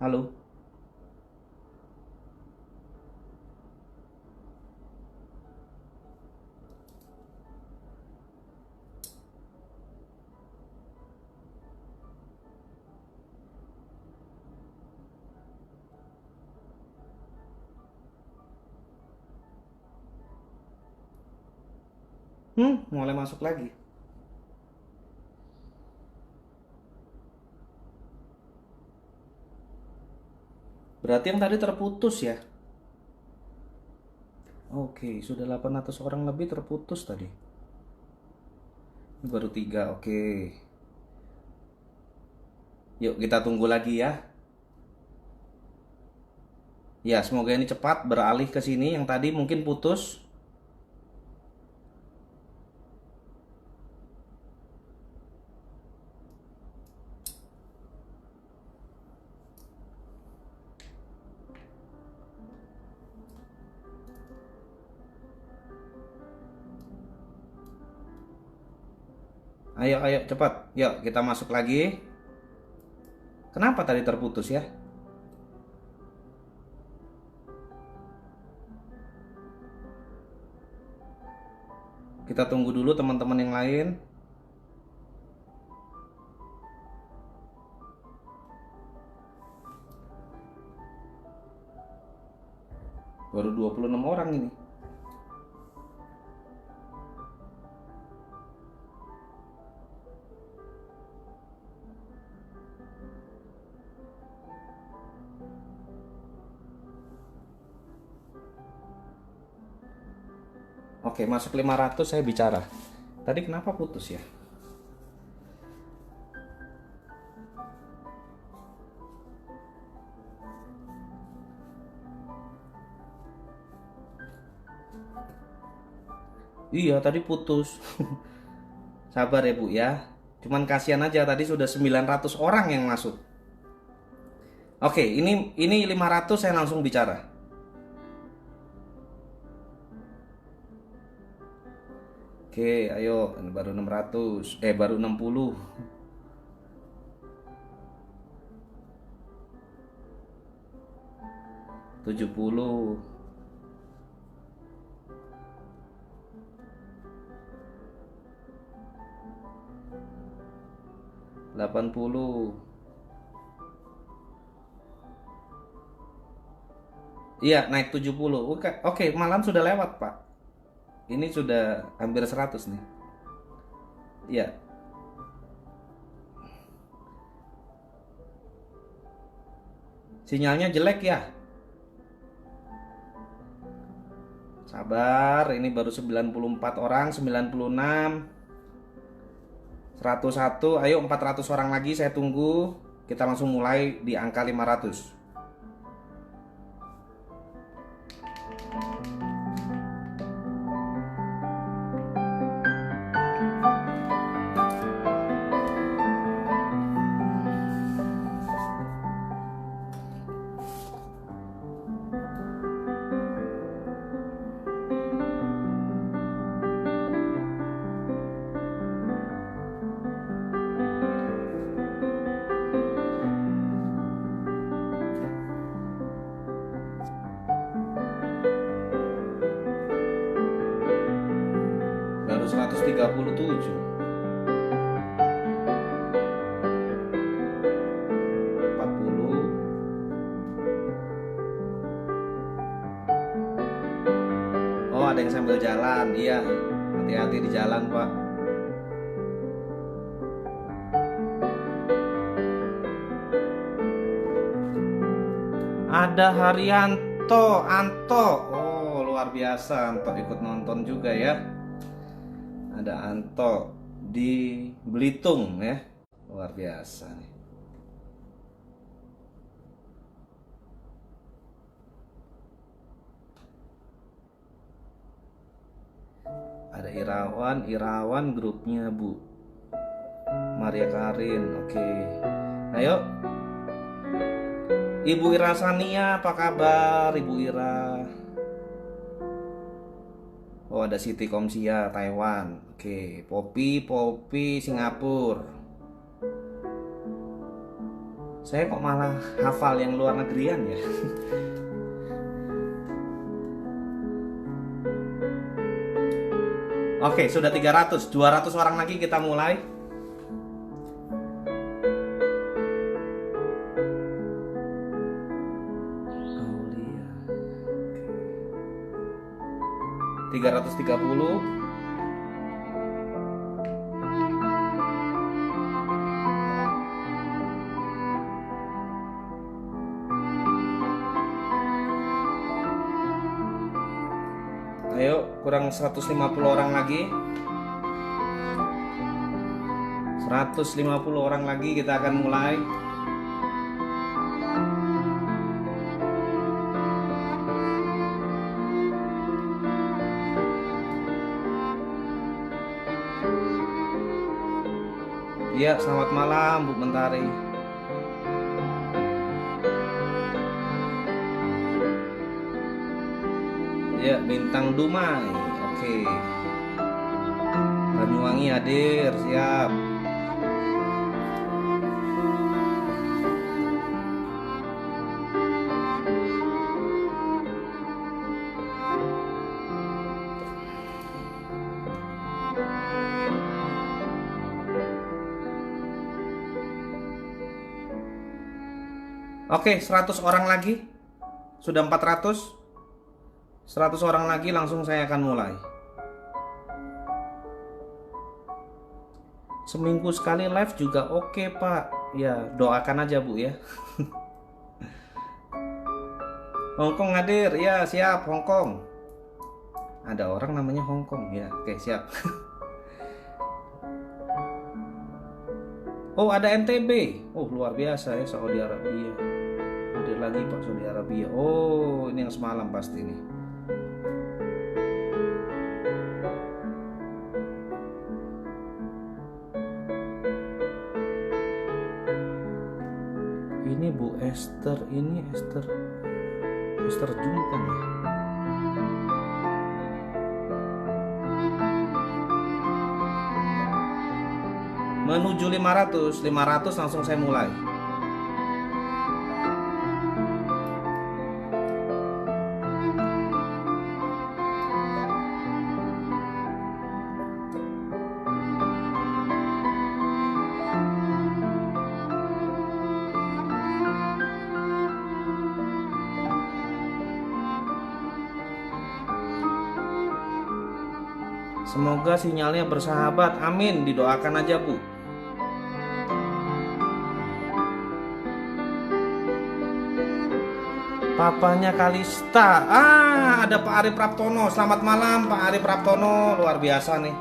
Halo. Mulai masuk lagi. Berarti yang tadi terputus ya? Oke, sudah 800 orang lebih terputus tadi. Ini baru 3, oke. Yuk kita tunggu lagi ya. Ya, semoga ini cepat beralih ke sini. Yang tadi mungkin putus. Ayo, ayo, cepat. Yuk, kita masuk lagi. Kenapa tadi terputus ya? Kita tunggu dulu teman-teman yang lain. Baru 26 orang ini. Oke, masuk 500 saya bicara. Tadi kenapa putus ya? Iya, tadi putus. Sabar ya, Bu ya. Cuman kasihan aja tadi sudah 900 orang yang masuk. Oke, ini 500 saya langsung bicara. Oke, ayo. Ini baru 600. Baru 60. 70. 80. Iya, naik 70. Oke, malam sudah lewat, Pak. Ini sudah hampir 100 nih. Iya. Sinyalnya jelek ya? Sabar, ini baru 94 orang, 96, 101. Ayo 400 orang lagi saya tunggu. Kita langsung mulai di angka 500. 137, 40. Oh, ada yang sambil jalan. Iya, hati-hati di jalan, Pak. Ada Haryanto, Anto. Oh, luar biasa. Anto ikut nonton juga ya. Ada Anto di Belitung ya. Luar biasa nih. Ada Irawan grupnya Bu Maria Karin. Oke. Ayo. Ibu Ira Sania, apa kabar Ibu Ira? Oh, ada Siti Komsia Taiwan. Oke, Poppy Singapura. Saya kok malah hafal yang luar negerian ya. Oke, sudah 300. 200 orang lagi kita mulai. Aulia. 330. Ayo, kurang 150 orang lagi. 150 orang lagi kita akan mulai. Iya, selamat malam Bu Mentari. Ya, Bintang Dumai. Oke. Banyuwangi hadir, siap. Oke, 100 orang lagi. Sudah 400. 100 orang lagi langsung saya akan mulai. Seminggu sekali live juga oke, Pak. Ya, doakan aja Bu ya. Hongkong hadir. Ya, siap Hongkong. Ada orang namanya Hongkong ya. Oke, siap. Oh, ada NTB. Oh, luar biasa ya, Saudi Arabia. Hadir lagi Pak, Saudi Arabia. Oh, ini yang semalam pasti nih. Ini Bu Esther, ini Esther Jun kan ya? Menuju 500 langsung saya mulai. Semoga sinyalnya bersahabat. Amin. Didoakan aja Bu. Papanya Kalista. Ada Pak Ari Praptono. Selamat malam Pak Ari Praptono. Luar biasa nih.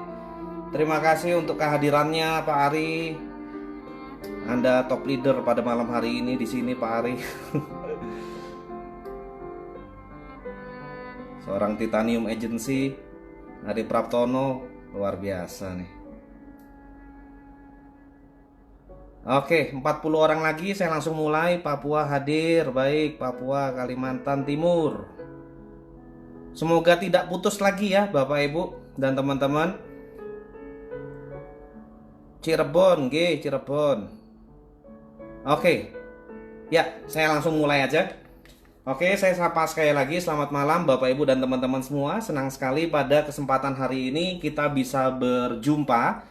Terima kasih untuk kehadirannya Pak Ari. Anda top leader pada malam hari ini di sini Pak Ari. Seorang Titanium Agency. Ari Praptono luar biasa nih. Oke, 40 orang lagi saya langsung mulai. Papua hadir. Baik, Papua Kalimantan Timur. Semoga tidak putus lagi ya Bapak Ibu dan teman-teman. Cirebon, Cirebon. Oke. Ya, saya langsung mulai aja. Oke, saya sapa sekali lagi. Selamat malam Bapak Ibu dan teman-teman semua. Senang sekali pada kesempatan hari ini kita bisa berjumpa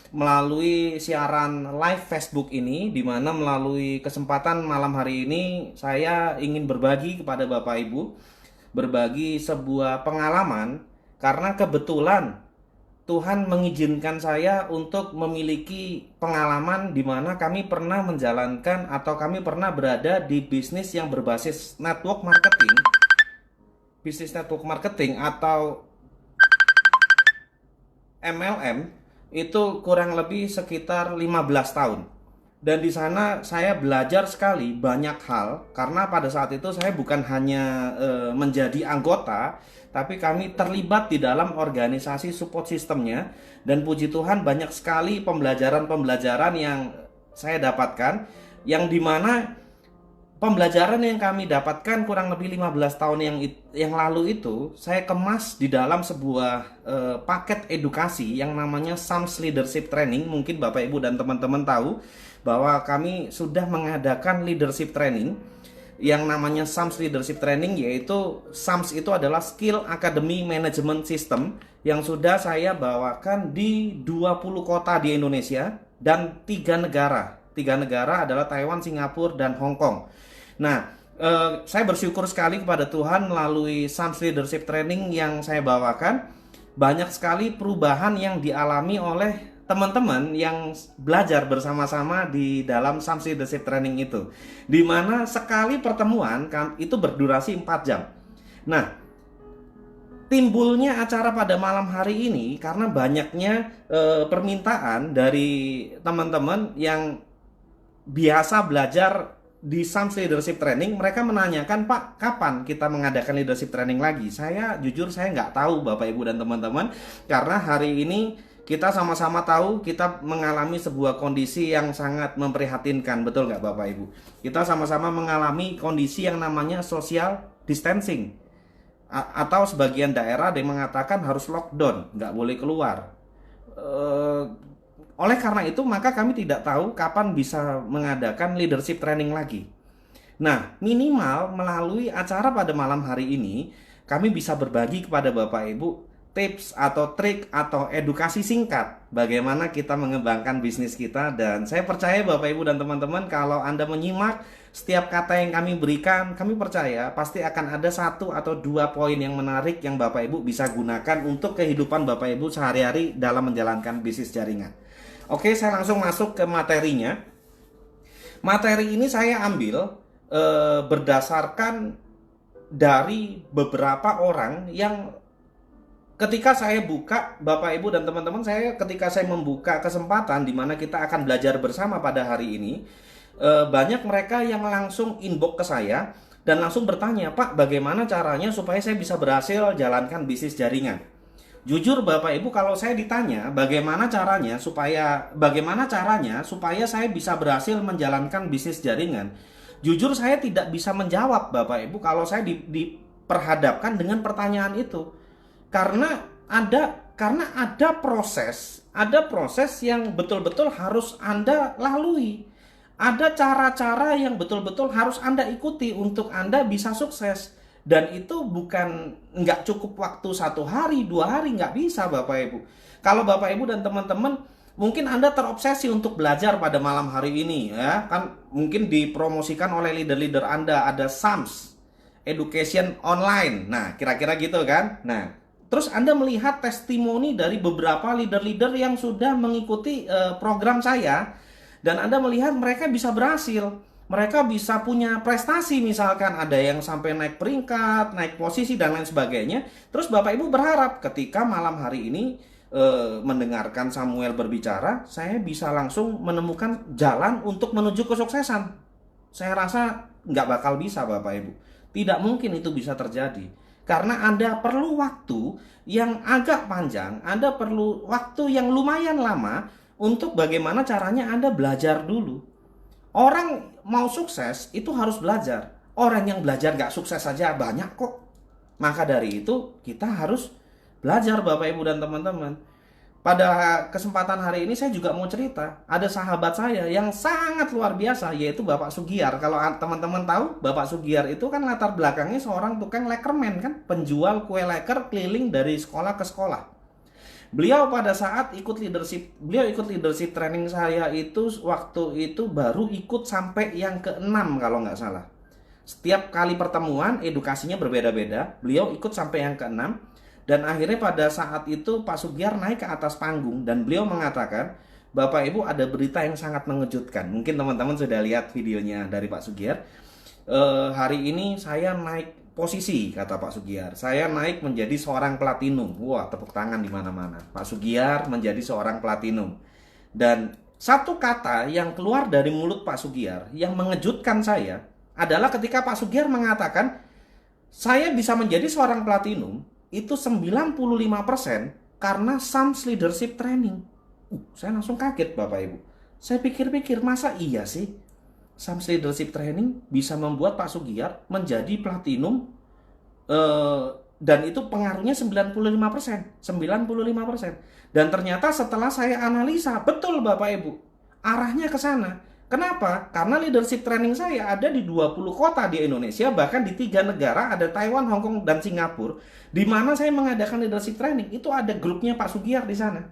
melalui siaran live Facebook ini, di mana melalui kesempatan malam hari ini saya ingin berbagi kepada Bapak Ibu, berbagi sebuah pengalaman, karena kebetulan Tuhan mengizinkan saya untuk memiliki pengalaman di mana kami pernah menjalankan atau kami pernah berada di bisnis yang berbasis network marketing, bisnis network marketing atau MLM, itu kurang lebih sekitar 15 tahun. Dan di sana saya belajar sekali banyak hal, karena pada saat itu saya bukan hanya menjadi anggota, tapi kami terlibat di dalam organisasi support sistemnya. Dan puji Tuhan banyak sekali pembelajaran-pembelajaran yang saya dapatkan, yang dimana pembelajaran yang kami dapatkan kurang lebih 15 tahun yang lalu itu saya kemas di dalam sebuah paket edukasi yang namanya SAMS Leadership Training. Mungkin Bapak Ibu dan teman-teman tahu bahwa kami sudah mengadakan leadership training yang namanya SAMS Leadership Training, yaitu SAMS itu adalah Skill Academy Management System yang sudah saya bawakan di 20 kota di Indonesia dan 3 negara. 3 negara adalah Taiwan, Singapura, dan Hong Kong. Nah, saya bersyukur sekali kepada Tuhan melalui SAMS Leadership Training yang saya bawakan, banyak sekali perubahan yang dialami oleh teman-teman yang belajar bersama-sama di dalam SAMS Leadership Training itu, di mana sekali pertemuan itu berdurasi 4 jam. Nah, timbulnya acara pada malam hari ini karena banyaknya permintaan dari teman-teman yang biasa belajar di SAMS Leadership Training. Mereka menanyakan, Pak, kapan kita mengadakan leadership training lagi? Saya jujur saya nggak tahu Bapak Ibu dan teman-teman, karena hari ini kita sama-sama tahu kita mengalami sebuah kondisi yang sangat memprihatinkan, betul nggak Bapak Ibu? Kita sama-sama mengalami kondisi yang namanya social distancing, atau sebagian daerah ada yang mengatakan harus lockdown, nggak boleh keluar. Oleh karena itu maka kami tidak tahu kapan bisa mengadakan leadership training lagi. Nah, minimal melalui acara pada malam hari ini kami bisa berbagi kepada Bapak Ibu tips atau trik atau edukasi singkat bagaimana kita mengembangkan bisnis kita. Dan saya percaya Bapak Ibu dan teman-teman, kalau Anda menyimak setiap kata yang kami berikan, kami percaya pasti akan ada 1 atau 2 poin yang menarik yang Bapak Ibu bisa gunakan untuk kehidupan Bapak Ibu sehari-hari dalam menjalankan bisnis jaringan. Oke, saya langsung masuk ke materinya. Materi ini saya ambil berdasarkan dari beberapa orang yang ketika saya buka, Bapak Ibu dan teman-teman, ketika saya membuka kesempatan di mana kita akan belajar bersama pada hari ini, banyak mereka yang langsung inbox ke saya dan langsung bertanya, Pak, bagaimana caranya supaya saya bisa berhasil jalankan bisnis jaringan? Jujur Bapak Ibu, kalau saya ditanya bagaimana caranya supaya saya bisa berhasil menjalankan bisnis jaringan, jujur saya tidak bisa menjawab Bapak Ibu kalau saya diperhadapkan dengan pertanyaan itu. Karena ada proses yang betul-betul harus Anda lalui. Ada cara-cara yang betul-betul harus Anda ikuti untuk Anda bisa sukses. Dan itu nggak cukup waktu 1 hari, 2 hari, nggak bisa Bapak Ibu. Kalau Bapak Ibu dan teman-teman, mungkin Anda terobsesi untuk belajar pada malam hari ini, ya kan? Mungkin dipromosikan oleh leader-leader Anda, ada SAMS Education Online. Nah, kira-kira gitu kan? Nah, terus Anda melihat testimoni dari beberapa leader-leader yang sudah mengikuti program saya, dan Anda melihat mereka bisa berhasil, mereka bisa punya prestasi, misalkan ada yang sampai naik peringkat, naik posisi dan lain sebagainya. Terus Bapak Ibu berharap ketika malam hari ini mendengarkan Samuel berbicara, saya bisa langsung menemukan jalan untuk menuju kesuksesan. Saya rasa nggak bakal bisa Bapak Ibu. Tidak mungkin itu bisa terjadi. Karena Anda perlu waktu yang agak panjang, Anda perlu waktu yang lumayan lama untuk bagaimana caranya Anda belajar dulu. Orang mau sukses itu harus belajar. Orang yang belajar nggak sukses saja banyak kok. Maka dari itu kita harus belajar Bapak Ibu dan teman-teman. Pada kesempatan hari ini saya juga mau cerita, ada sahabat saya yang sangat luar biasa, yaitu Bapak Sugiar. Kalau teman-teman tahu, Bapak Sugiar itu kan latar belakangnya seorang tukang lekerman kan, penjual kue leker keliling dari sekolah ke sekolah. Beliau pada saat ikut leadership training saya itu, waktu itu baru ikut sampai yang ke-6 kalau nggak salah. Setiap kali pertemuan edukasinya berbeda-beda, beliau ikut sampai yang ke-6. Dan akhirnya pada saat itu Pak Sugiar naik ke atas panggung dan beliau mengatakan, Bapak Ibu, ada berita yang sangat mengejutkan. Mungkin teman-teman sudah lihat videonya dari Pak Sugiar. Hari ini saya naik posisi, kata Pak Sugiar. Saya naik menjadi seorang platinum. Wah, tepuk tangan di mana-mana. Pak Sugiar menjadi seorang platinum. Dan satu kata yang keluar dari mulut Pak Sugiar yang mengejutkan saya adalah ketika Pak Sugiar mengatakan, saya bisa menjadi seorang platinum itu 95% karena SAMS Leadership Training. Saya langsung kaget Bapak Ibu. Saya pikir-pikir, masa iya sih SAMS Leadership Training bisa membuat Pak Sugiar menjadi platinum, dan itu pengaruhnya 95%. Dan ternyata setelah saya analisa, betul Bapak Ibu, arahnya ke sana. Kenapa? Karena leadership training saya ada di 20 kota di Indonesia, bahkan di 3 negara, ada Taiwan, Hong Kong, dan Singapura, di mana saya mengadakan leadership training. Itu ada grupnya Pak Sugiyar di sana.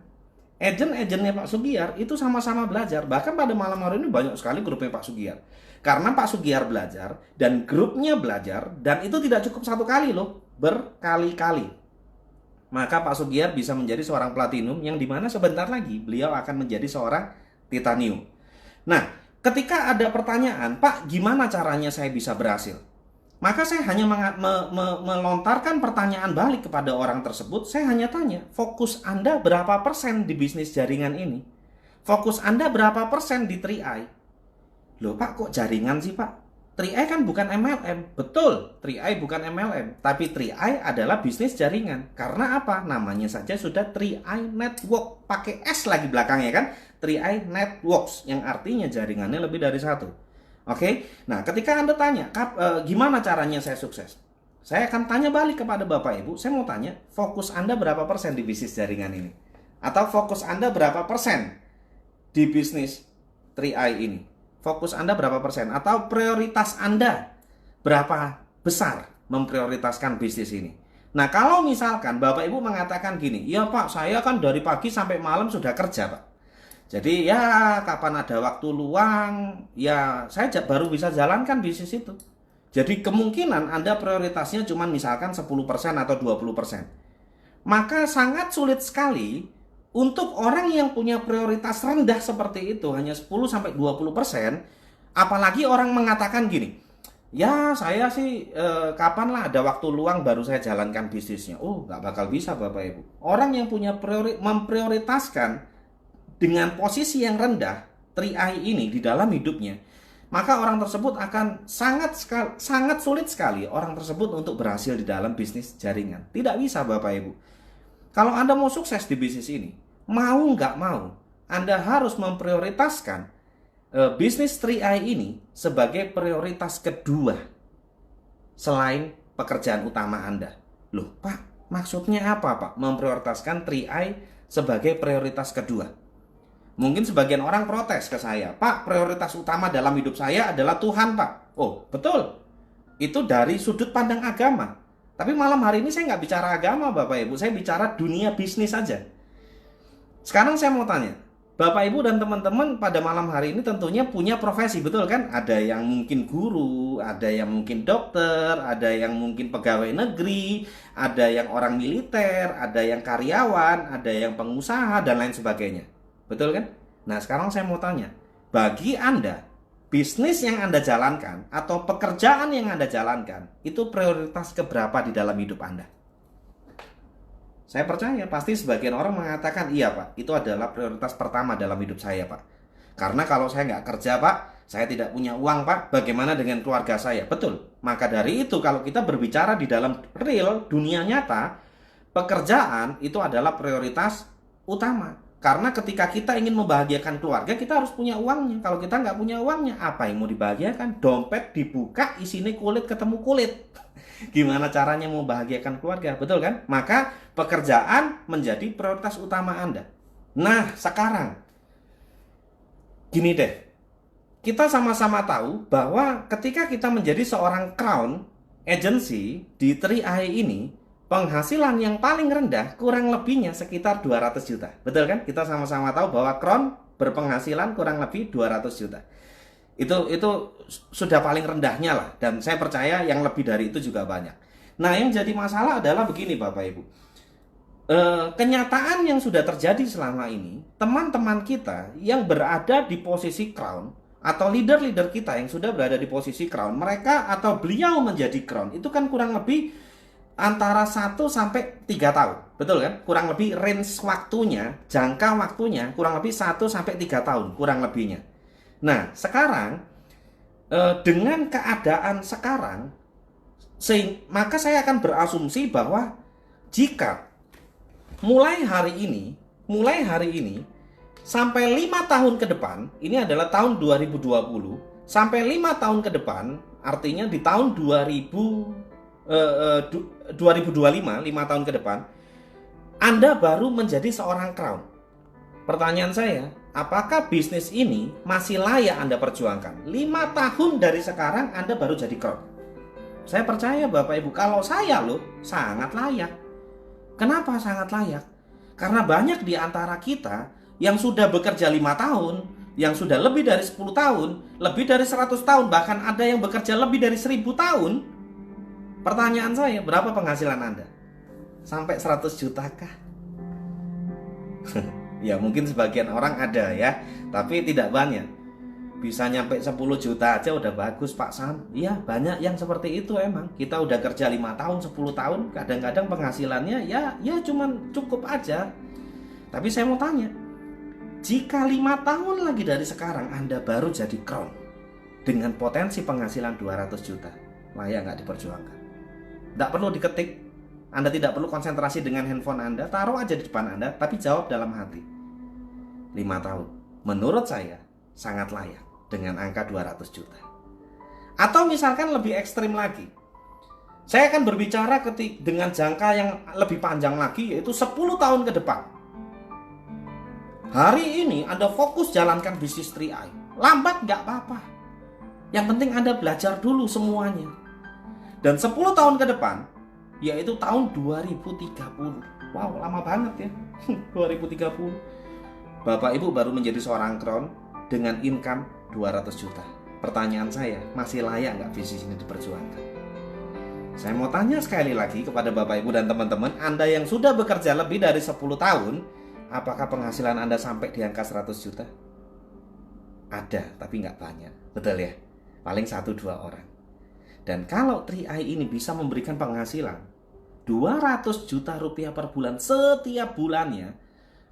Agent-agentnya Pak Sugiyar itu sama-sama belajar. Bahkan pada malam hari ini banyak sekali grupnya Pak Sugiyar. Karena Pak Sugiyar belajar, dan grupnya belajar, dan itu tidak cukup satu kali loh, berkali-kali. Maka Pak Sugiyar bisa menjadi seorang platinum, yang dimana sebentar lagi beliau akan menjadi seorang titanium. Nah, ketika ada pertanyaan, Pak, gimana caranya saya bisa berhasil? Maka saya hanya melontarkan pertanyaan balik kepada orang tersebut. Saya hanya tanya, fokus Anda berapa persen di bisnis jaringan ini? Fokus Anda berapa persen di 3i? Loh Pak, kok jaringan sih Pak? 3i kan bukan MLM. Betul, 3i bukan MLM. Tapi 3i adalah bisnis jaringan. Karena apa? Namanya saja sudah 3i Network. Pakai S lagi belakangnya kan? 3i Networks, yang artinya jaringannya lebih dari satu. Oke? Nah, ketika Anda tanya, gimana caranya saya sukses? Saya akan tanya balik kepada Bapak Ibu. Saya mau tanya, fokus Anda berapa persen di bisnis jaringan ini? Atau fokus Anda berapa persen di bisnis 3i ini? Fokus Anda berapa persen? Atau prioritas Anda berapa besar memprioritaskan bisnis ini? Nah, kalau misalkan Bapak Ibu mengatakan gini, ya Pak, saya kan dari pagi sampai malam sudah kerja Pak. Jadi ya kapan ada waktu luang, ya saya baru bisa jalankan bisnis itu. Jadi kemungkinan Anda prioritasnya cuma misalkan 10% atau 20%. Maka sangat sulit sekali untuk orang yang punya prioritas rendah seperti itu, hanya 10-20%, apalagi orang mengatakan gini, ya saya sih kapan lah ada waktu luang baru saya jalankan bisnisnya. Oh, nggak bakal bisa Bapak Ibu. Orang yang punya memprioritaskan dengan posisi yang rendah 3i ini di dalam hidupnya, maka orang tersebut akan sangat sulit sekali orang tersebut untuk berhasil di dalam bisnis jaringan. Tidak bisa Bapak Ibu. Kalau Anda mau sukses di bisnis ini, mau nggak mau, Anda harus memprioritaskan bisnis 3i ini sebagai prioritas kedua selain pekerjaan utama Anda. Loh Pak, maksudnya apa Pak? Memprioritaskan 3i sebagai prioritas kedua. Mungkin sebagian orang protes ke saya, Pak, prioritas utama dalam hidup saya adalah Tuhan Pak. Oh betul, itu dari sudut pandang agama. Tapi malam hari ini saya nggak bicara agama Bapak Ibu, saya bicara dunia bisnis saja. Sekarang saya mau tanya, Bapak Ibu dan teman-teman pada malam hari ini tentunya punya profesi, betul kan? Ada yang mungkin guru, ada yang mungkin dokter, ada yang mungkin pegawai negeri, ada yang orang militer, ada yang karyawan, ada yang pengusaha, dan lain sebagainya. Betul kan? Nah sekarang saya mau tanya, bagi Anda, bisnis yang Anda jalankan atau pekerjaan yang Anda jalankan, itu prioritas keberapa di dalam hidup Anda? Saya percaya pasti sebagian orang mengatakan, iya Pak, itu adalah prioritas pertama dalam hidup saya Pak. Karena kalau saya nggak kerja Pak, saya tidak punya uang Pak, bagaimana dengan keluarga saya? Betul. Maka dari itu kalau kita berbicara di dalam real dunia nyata, pekerjaan itu adalah prioritas utama. Karena ketika kita ingin membahagiakan keluarga, kita harus punya uangnya. Kalau kita nggak punya uangnya, apa yang mau dibahagiakan? Dompet dibuka, isinya kulit ketemu kulit. Gimana caranya membahagiakan keluarga? Betul kan? Maka pekerjaan menjadi prioritas utama Anda. Nah, sekarang gini deh. Kita sama-sama tahu bahwa ketika kita menjadi seorang crown agency di 3i ini, penghasilan yang paling rendah kurang lebihnya sekitar 200 juta. Betul kan? Kita sama-sama tahu bahwa Crown berpenghasilan kurang lebih 200 juta. Itu sudah paling rendahnya lah. Dan saya percaya yang lebih dari itu juga banyak. Nah yang jadi masalah adalah begini Bapak Ibu. Kenyataan yang sudah terjadi selama ini, teman-teman kita yang berada di posisi Crown, atau leader-leader kita yang sudah berada di posisi Crown, mereka atau beliau menjadi Crown, itu kan kurang lebih antara 1 sampai 3 tahun. Betul kan? Kurang lebih range waktunya, jangka waktunya kurang lebih 1 sampai 3 tahun kurang lebihnya. Nah, sekarang dengan keadaan sekarang maka saya akan berasumsi bahwa jika mulai hari ini sampai 5 tahun ke depan, ini adalah tahun 2020, sampai 5 tahun ke depan, artinya di tahun 2025, 5 tahun ke depan, Anda baru menjadi seorang crown. Pertanyaan saya, apakah bisnis ini masih layak Anda perjuangkan? 5 tahun dari sekarang Anda baru jadi crown. Saya percaya Bapak Ibu, kalau saya loh sangat layak. Kenapa sangat layak? Karena banyak di antara kita yang sudah bekerja 5 tahun, yang sudah lebih dari 10 tahun, lebih dari 100 tahun, bahkan ada yang bekerja lebih dari 1000 tahun. Pertanyaan saya, berapa penghasilan Anda? Sampai 100 juta kah? Ya mungkin sebagian orang ada ya, tapi tidak banyak. Bisa nyampe 10 juta aja udah bagus Pak Sam. Iya banyak yang seperti itu emang. Kita udah kerja 5 tahun, 10 tahun, kadang-kadang penghasilannya ya cuman cukup aja. Tapi saya mau tanya, jika 5 tahun lagi dari sekarang Anda baru jadi crown dengan potensi penghasilan 200 juta, layak nggak diperjuangkan? Nggak perlu diketik, Anda tidak perlu konsentrasi dengan handphone Anda, taruh aja di depan Anda, tapi jawab dalam hati. 5 tahun, menurut saya sangat layak dengan angka 200 juta. Atau misalkan lebih ekstrim lagi, saya akan berbicara dengan jangka yang lebih panjang lagi, yaitu 10 tahun ke depan. Hari ini Anda fokus jalankan bisnis 3i. Lambat nggak apa-apa. Yang penting Anda belajar dulu semuanya. Dan 10 tahun ke depan, yaitu tahun 2030. Wow, lama banget ya. 2030. Bapak Ibu baru menjadi seorang crown dengan income 200 juta. Pertanyaan saya, masih layak nggak bisnis ini diperjuangkan? Saya mau tanya sekali lagi kepada Bapak Ibu dan teman-teman, Anda yang sudah bekerja lebih dari 10 tahun, apakah penghasilan Anda sampai di angka 100 juta? Ada, tapi nggak banyak. Betul ya? Paling 1-2 orang. Dan kalau 3i ini bisa memberikan penghasilan 200 juta rupiah per bulan setiap bulannya,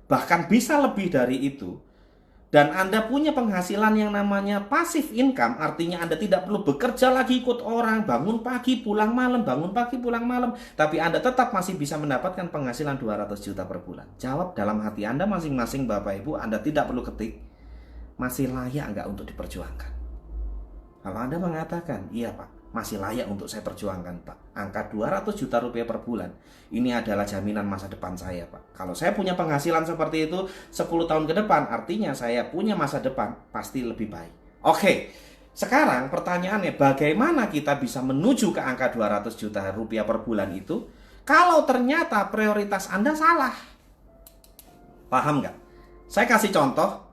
bahkan bisa lebih dari itu, dan Anda punya penghasilan yang namanya passive income, artinya Anda tidak perlu bekerja lagi ikut orang, bangun pagi pulang malam, bangun pagi pulang malam, tapi Anda tetap masih bisa mendapatkan penghasilan 200 juta per bulan. Jawab dalam hati Anda masing-masing Bapak Ibu, Anda tidak perlu ketik, masih layak nggak untuk diperjuangkan? Kalau Anda mengatakan, iya Pak, masih layak untuk saya perjuangkan Pak, angka 200 juta rupiah per bulan, ini adalah jaminan masa depan saya Pak. Kalau saya punya penghasilan seperti itu 10 tahun ke depan, artinya saya punya masa depan pasti lebih baik. Oke, sekarang pertanyaannya, bagaimana kita bisa menuju ke angka 200 juta rupiah per bulan itu kalau ternyata prioritas Anda salah? Paham nggak? Saya kasih contoh.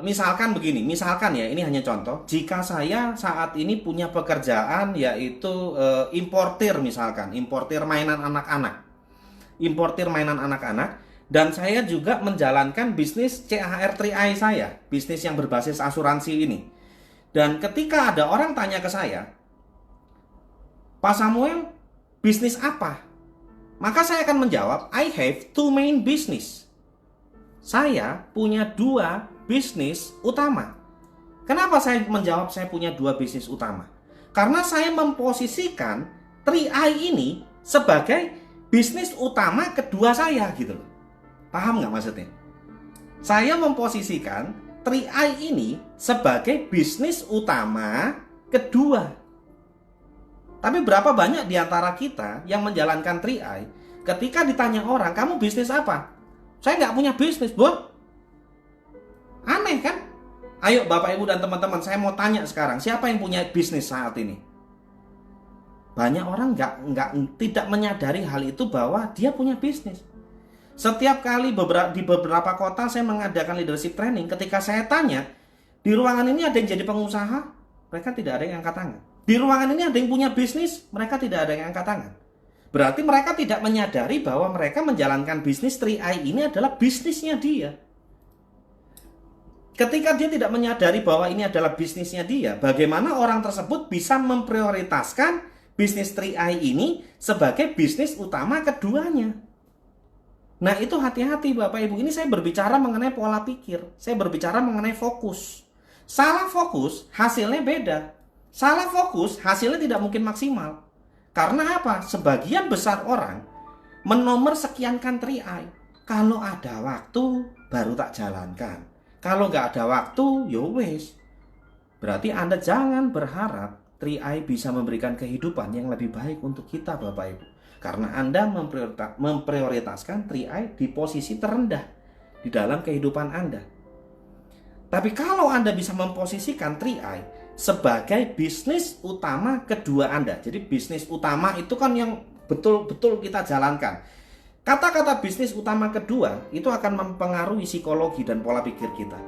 Misalkan begini, misalkan ya, ini hanya contoh. Jika saya saat ini punya pekerjaan yaitu importir, misalkan importir mainan anak-anak, dan saya juga menjalankan bisnis CHR 3i saya, bisnis yang berbasis asuransi ini. Dan ketika ada orang tanya ke saya, Pak Samuel, bisnis apa? Maka saya akan menjawab, I have two main business. Saya punya 2 bisnis utama. Kenapa saya menjawab saya punya 2 bisnis utama? Karena saya memposisikan 3i ini sebagai bisnis utama kedua saya gitu loh. Paham nggak maksudnya? Saya memposisikan 3i ini sebagai bisnis utama kedua. Tapi berapa banyak di antara kita yang menjalankan 3i, ketika ditanya orang, kamu bisnis apa? Saya nggak punya bisnis, Bos. Aneh kan? Ayo Bapak Ibu dan teman-teman, saya mau tanya sekarang, siapa yang punya bisnis saat ini? Banyak orang tidak menyadari hal itu bahwa dia punya bisnis. Setiap kali di beberapa kota saya mengadakan leadership training, ketika saya tanya, di ruangan ini ada yang jadi pengusaha, mereka tidak ada yang angkat tangan. Di ruangan ini ada yang punya bisnis, mereka tidak ada yang angkat tangan. Berarti mereka tidak menyadari bahwa mereka menjalankan bisnis 3i ini adalah bisnisnya dia. Ketika dia tidak menyadari bahwa ini adalah bisnisnya dia, bagaimana orang tersebut bisa memprioritaskan bisnis 3i ini sebagai bisnis utama keduanya? Nah itu hati-hati Bapak Ibu, ini saya berbicara mengenai pola pikir, saya berbicara mengenai fokus. Salah fokus, hasilnya beda. Salah fokus, hasilnya tidak mungkin maksimal. Karena apa? Sebagian besar orang menomor sekiankan 3i. Kalau ada waktu, baru tak jalankan. Kalau nggak ada waktu, ya wes. Berarti Anda jangan berharap 3i bisa memberikan kehidupan yang lebih baik untuk kita Bapak Ibu. Karena Anda memprioritaskan 3i di posisi terendah, di di dalam kehidupan Anda. Tapi kalau Anda bisa memposisikan 3i sebagai bisnis utama kedua Anda. Jadi bisnis utama itu kan yang betul-betul kita jalankan. Kata-kata bisnis utama kedua itu akan mempengaruhi psikologi dan pola pikir kita.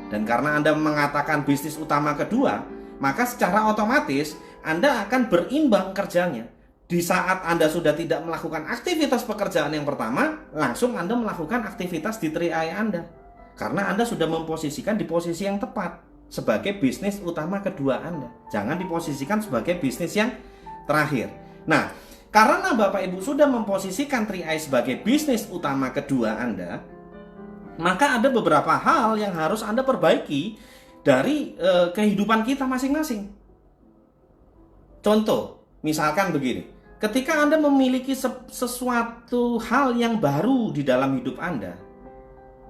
Dan karena Anda mengatakan bisnis utama kedua, maka secara otomatis Anda akan berimbang kerjanya. Di saat Anda sudah tidak melakukan aktivitas pekerjaan yang pertama, langsung Anda melakukan aktivitas di 3i Anda. Karena Anda sudah memposisikan di posisi yang tepat sebagai bisnis utama kedua Anda. Jangan diposisikan sebagai bisnis yang terakhir. Nah, karena Bapak Ibu sudah memposisikan 3i sebagai bisnis utama kedua Anda, maka ada beberapa hal yang harus Anda perbaiki dari kehidupan kita masing-masing. Contoh, misalkan begini. Ketika Anda memiliki sesuatu hal yang baru di dalam hidup Anda,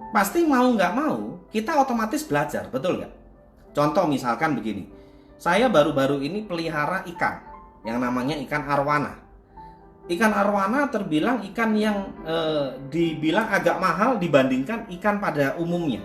pasti mau nggak mau, kita otomatis belajar, betul nggak? Contoh misalkan begini, saya baru-baru ini pelihara ikan, yang namanya ikan arwana. Ikan arwana terbilang ikan yang dibilang agak mahal dibandingkan ikan pada umumnya.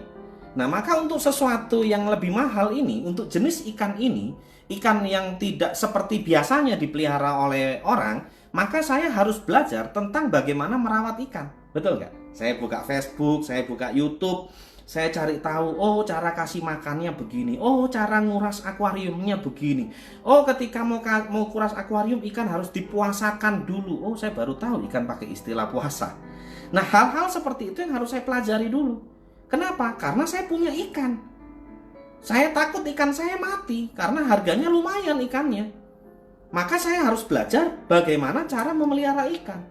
Nah, maka untuk sesuatu yang lebih mahal ini, untuk jenis ikan ini, ikan yang tidak seperti biasanya dipelihara oleh orang, maka saya harus belajar tentang bagaimana merawat ikan, betul nggak? Saya buka Facebook, saya buka YouTube, saya cari tahu, oh cara kasih makannya begini, oh cara nguras akuariumnya begini, oh ketika mau kuras akuarium ikan harus dipuasakan dulu, oh saya baru tahu ikan pakai istilah puasa. Nah, hal-hal seperti itu yang harus saya pelajari dulu. Kenapa? Karena saya punya ikan. Saya takut ikan saya mati karena harganya lumayan ikannya. Maka saya harus belajar bagaimana cara memelihara ikan.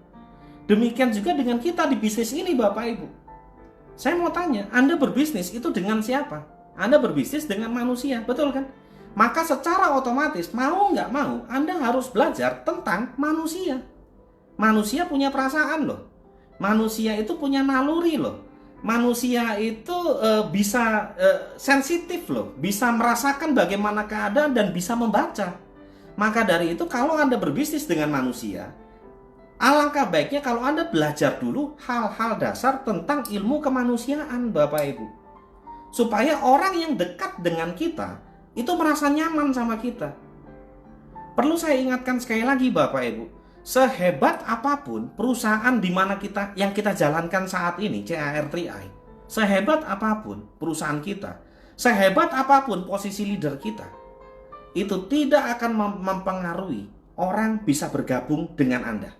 Demikian juga dengan kita di bisnis ini Bapak Ibu. Saya mau tanya, Anda berbisnis itu dengan siapa? Anda berbisnis dengan manusia, betul kan? Maka secara otomatis, mau nggak mau, Anda harus belajar tentang manusia. Manusia punya perasaan loh. Manusia itu punya naluri loh. Manusia itu bisa sensitif loh. Bisa merasakan bagaimana keadaan dan bisa membaca. Maka dari itu kalau Anda berbisnis dengan manusia, alangkah baiknya kalau Anda belajar dulu hal-hal dasar tentang ilmu kemanusiaan Bapak Ibu. Supaya orang yang dekat dengan kita itu merasa nyaman sama kita. Perlu saya ingatkan sekali lagi Bapak Ibu, sehebat apapun perusahaan di mana yang kita jalankan saat ini, CAR3i, sehebat apapun perusahaan kita, sehebat apapun posisi leader kita, itu tidak akan mempengaruhi orang bisa bergabung dengan Anda.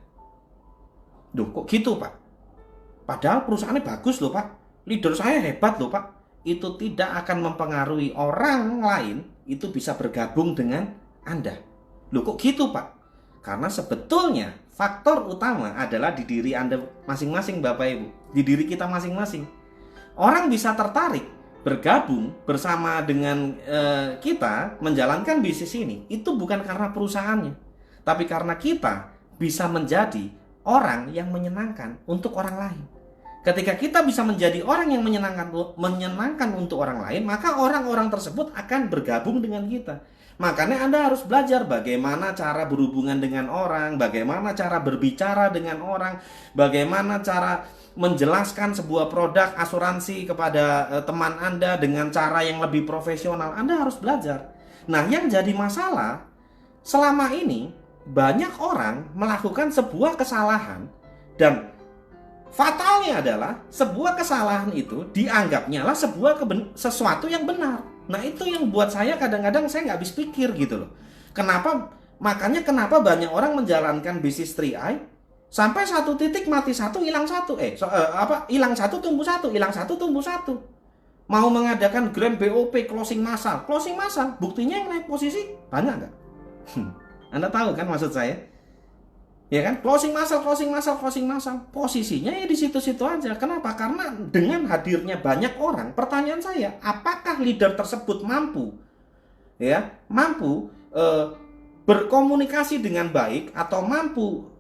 Duh, kok gitu Pak? Padahal perusahaannya bagus loh Pak, leader saya hebat loh Pak. Itu tidak akan mempengaruhi orang lain itu bisa bergabung dengan Anda. Loh, kok gitu Pak? Karena sebetulnya faktor utama adalah di diri Anda masing-masing Bapak Ibu, di diri kita masing-masing. Orang bisa tertarik bergabung bersama dengan kita menjalankan bisnis ini, itu bukan karena perusahaannya, tapi karena kita bisa menjadi orang yang menyenangkan untuk orang lain. Ketika kita bisa menjadi orang yang menyenangkan untuk orang lain, maka orang-orang tersebut akan bergabung dengan kita. Makanya Anda harus belajar bagaimana cara berhubungan dengan orang, bagaimana cara berbicara dengan orang, bagaimana cara menjelaskan sebuah produk asuransi kepada teman Anda dengan cara yang lebih profesional. Anda harus belajar. Nah, yang jadi masalah selama ini banyak orang melakukan sebuah kesalahan, dan fatalnya adalah sebuah kesalahan itu dianggapnya lah sesuatu yang benar. Nah, itu yang buat saya kadang-kadang saya nggak habis pikir gitu loh. Makanya kenapa banyak orang menjalankan bisnis 3i sampai satu titik mati satu, hilang satu. Hilang satu tumbuh satu, hilang satu tumbuh satu. Mau mengadakan grand BOP closing massal, buktinya yang naik posisi banyak nggak? Anda tahu kan maksud saya? Ya kan? Closing massal. Posisinya ya di situ-situ aja. Kenapa? Karena dengan hadirnya banyak orang, pertanyaan saya, apakah leader tersebut mampu berkomunikasi dengan baik atau mampu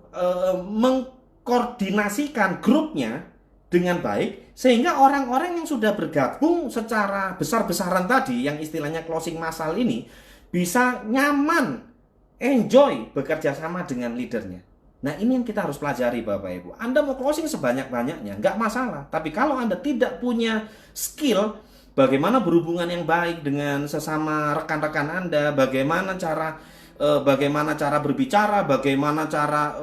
mengkoordinasikan grupnya dengan baik, sehingga orang-orang yang sudah bergabung secara besar-besaran tadi, yang istilahnya closing massal ini, bisa nyaman, enjoy bekerja sama dengan leadernya. Nah, ini yang kita harus pelajari Bapak Ibu. Anda mau closing sebanyak-banyaknya, nggak masalah. Tapi kalau Anda tidak punya skill, bagaimana berhubungan yang baik dengan sesama rekan-rekan Anda, bagaimana cara berbicara, bagaimana cara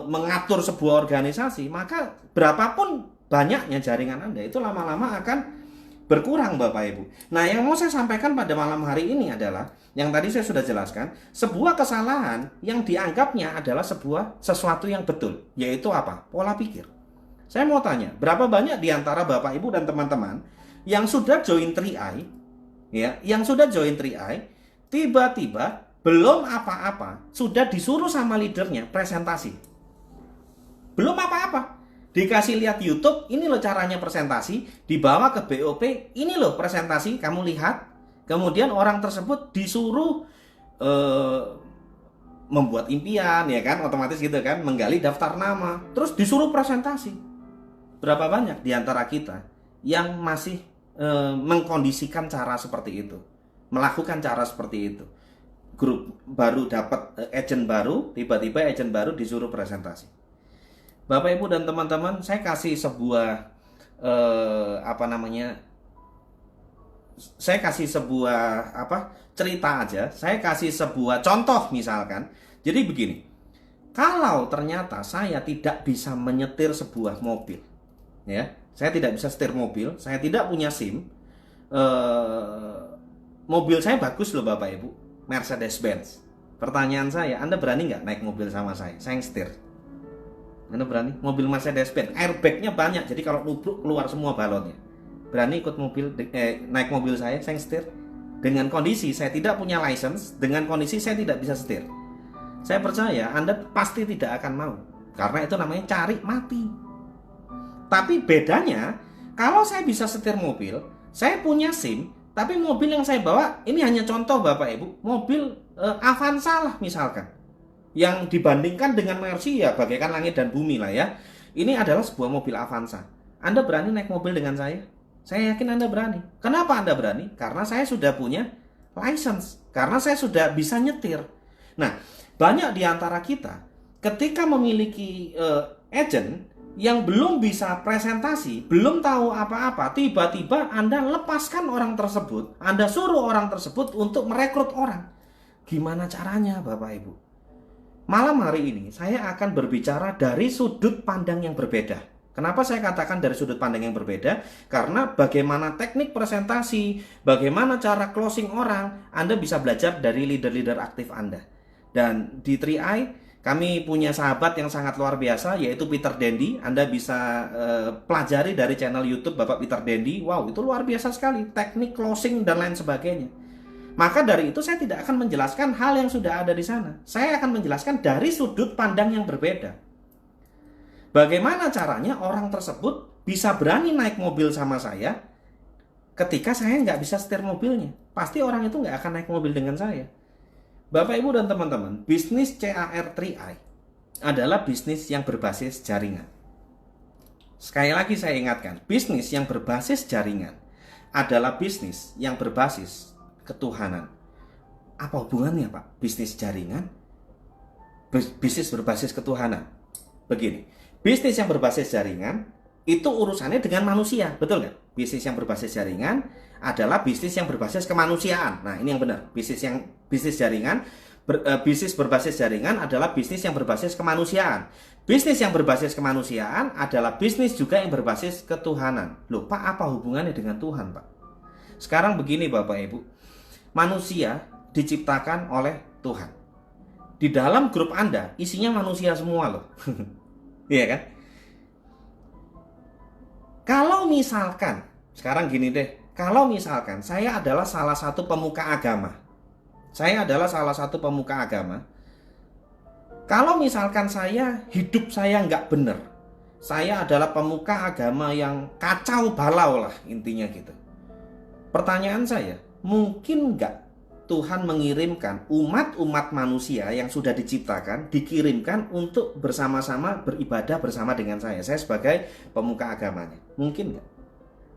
mengatur sebuah organisasi, maka berapapun banyaknya jaringan Anda, itu lama-lama akan berkurang Bapak Ibu. Nah, yang mau saya sampaikan pada malam hari ini adalah yang tadi saya sudah jelaskan, sebuah kesalahan yang dianggapnya adalah sesuatu yang betul, yaitu apa? Pola pikir. Saya mau tanya, berapa banyak di antara Bapak Ibu dan teman-teman yang sudah join 3i, ya, yang sudah join 3i, tiba-tiba belum apa-apa, sudah disuruh sama leadernya presentasi. Belum apa-apa. Dikasih lihat YouTube, ini loh caranya presentasi, dibawa ke BOP, ini loh presentasi, kamu lihat. Kemudian orang tersebut disuruh membuat impian, ya kan, otomatis gitu kan, menggali daftar nama, terus disuruh presentasi. Berapa banyak di antara kita yang masih mengkondisikan cara seperti itu, melakukan cara seperti itu? Grup baru dapat agent baru, tiba-tiba agent baru disuruh presentasi. Bapak Ibu dan teman-teman, saya kasih sebuah saya kasih sebuah cerita aja. Saya kasih sebuah contoh misalkan. Jadi begini, kalau ternyata saya tidak bisa menyetir sebuah mobil, ya, saya tidak bisa setir mobil, saya tidak punya SIM, mobil saya bagus loh Bapak Ibu, Mercedes-Benz. Pertanyaan saya, Anda berani nggak naik mobil sama saya? Saya yang setir. Anda berani? Mobil Mercedes-Benz, airbagnya banyak, jadi kalau nubruk keluar semua balonnya. Berani ikut naik mobil saya yang setir? Dengan kondisi saya tidak punya license, dengan kondisi saya tidak bisa setir. Saya percaya Anda pasti tidak akan mau, karena itu namanya cari mati. Tapi bedanya, kalau saya bisa setir mobil, saya punya SIM, tapi mobil yang saya bawa, ini hanya contoh Bapak Ibu, mobil Avanza lah misalkan, yang dibandingkan dengan Mercy ya bagaikan langit dan bumi lah ya. Ini adalah sebuah mobil Avanza. Anda berani naik mobil dengan saya? Saya yakin Anda berani. Kenapa Anda berani? Karena saya sudah punya license. Karena saya sudah bisa nyetir. Nah, banyak di antara kita ketika memiliki agent yang belum bisa presentasi, belum tahu apa-apa, tiba-tiba Anda lepaskan orang tersebut, Anda suruh orang tersebut untuk merekrut orang. Gimana caranya Bapak Ibu? Malam hari ini saya akan berbicara dari sudut pandang yang berbeda. Kenapa saya katakan dari sudut pandang yang berbeda? Karena bagaimana teknik presentasi, bagaimana cara closing orang, Anda bisa belajar dari leader-leader aktif Anda. Dan di 3i, kami punya sahabat yang sangat luar biasa, yaitu Peter Dendi. Anda bisa pelajari dari channel YouTube Bapak Peter Dendi. Wow, itu luar biasa sekali, teknik closing dan lain sebagainya. Maka dari itu saya tidak akan menjelaskan hal yang sudah ada di sana. Saya akan menjelaskan dari sudut pandang yang berbeda. Bagaimana caranya orang tersebut bisa berani naik mobil sama saya ketika saya nggak bisa setir mobilnya? Pasti orang itu nggak akan naik mobil dengan saya. Bapak, Ibu, dan teman-teman, bisnis CAR 3i adalah bisnis yang berbasis jaringan. Sekali lagi saya ingatkan, bisnis yang berbasis jaringan adalah bisnis yang berbasis ketuhanan. Apa hubungannya Pak? Bisnis jaringan, bisnis berbasis ketuhanan. Begini, bisnis yang berbasis jaringan itu urusannya dengan manusia, betul nggak? Bisnis yang berbasis jaringan adalah bisnis yang berbasis kemanusiaan. Nah, ini yang benar. Bisnis berbasis jaringan adalah bisnis yang berbasis kemanusiaan. Bisnis yang berbasis kemanusiaan adalah bisnis juga yang berbasis ketuhanan. Loh, Pak, apa hubungannya dengan Tuhan, Pak? Sekarang begini, Bapak Ibu. Manusia diciptakan oleh Tuhan. Di dalam grup Anda isinya manusia semua loh. Iya kan? Kalau misalkan, sekarang gini deh, kalau misalkan saya adalah salah satu pemuka agama. Kalau misalkan hidup saya nggak benar, saya adalah pemuka agama yang kacau balau lah intinya gitu. Pertanyaan saya, mungkin nggak Tuhan mengirimkan umat-umat manusia yang sudah dikirimkan untuk bersama-sama beribadah bersama dengan saya sebagai pemuka agamanya? Mungkin nggak?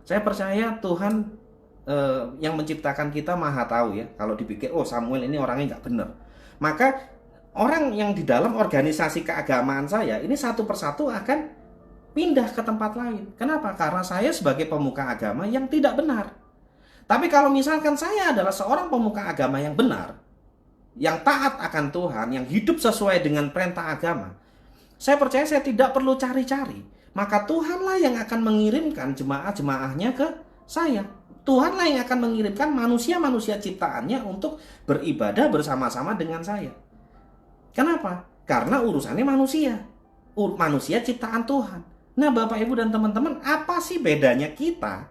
Saya percaya Tuhan yang menciptakan kita maha tahu ya. Kalau dipikir, oh Samuel ini orangnya nggak benar, maka orang yang di dalam organisasi keagamaan saya ini satu persatu akan pindah ke tempat lain. Kenapa? Karena saya sebagai pemuka agama yang tidak benar. Tapi kalau misalkan saya adalah seorang pemuka agama yang benar, yang taat akan Tuhan, yang hidup sesuai dengan perintah agama, saya percaya saya tidak perlu cari-cari. Maka Tuhanlah yang akan mengirimkan jemaah-jemaahnya ke saya. Tuhanlah yang akan mengirimkan manusia-manusia ciptaannya untuk beribadah bersama-sama dengan saya. Kenapa? Karena urusannya manusia. Manusia ciptaan Tuhan. Nah, Bapak, Ibu, dan teman-teman, apa sih bedanya kita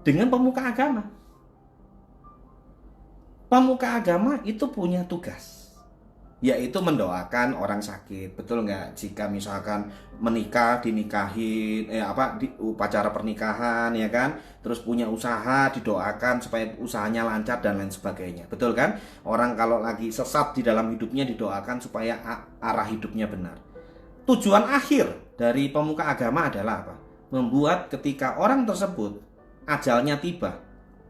dengan pemuka agama? Pemuka agama itu punya tugas, yaitu mendoakan orang sakit. Betul nggak? Jika misalkan menikah, dinikahin, di upacara pernikahan, ya kan? Terus punya usaha, didoakan supaya usahanya lancar dan lain sebagainya. Betul kan? Orang kalau lagi sesat di dalam hidupnya didoakan supaya arah hidupnya benar. Tujuan akhir dari pemuka agama adalah apa? Membuat ketika orang tersebut ajalnya tiba,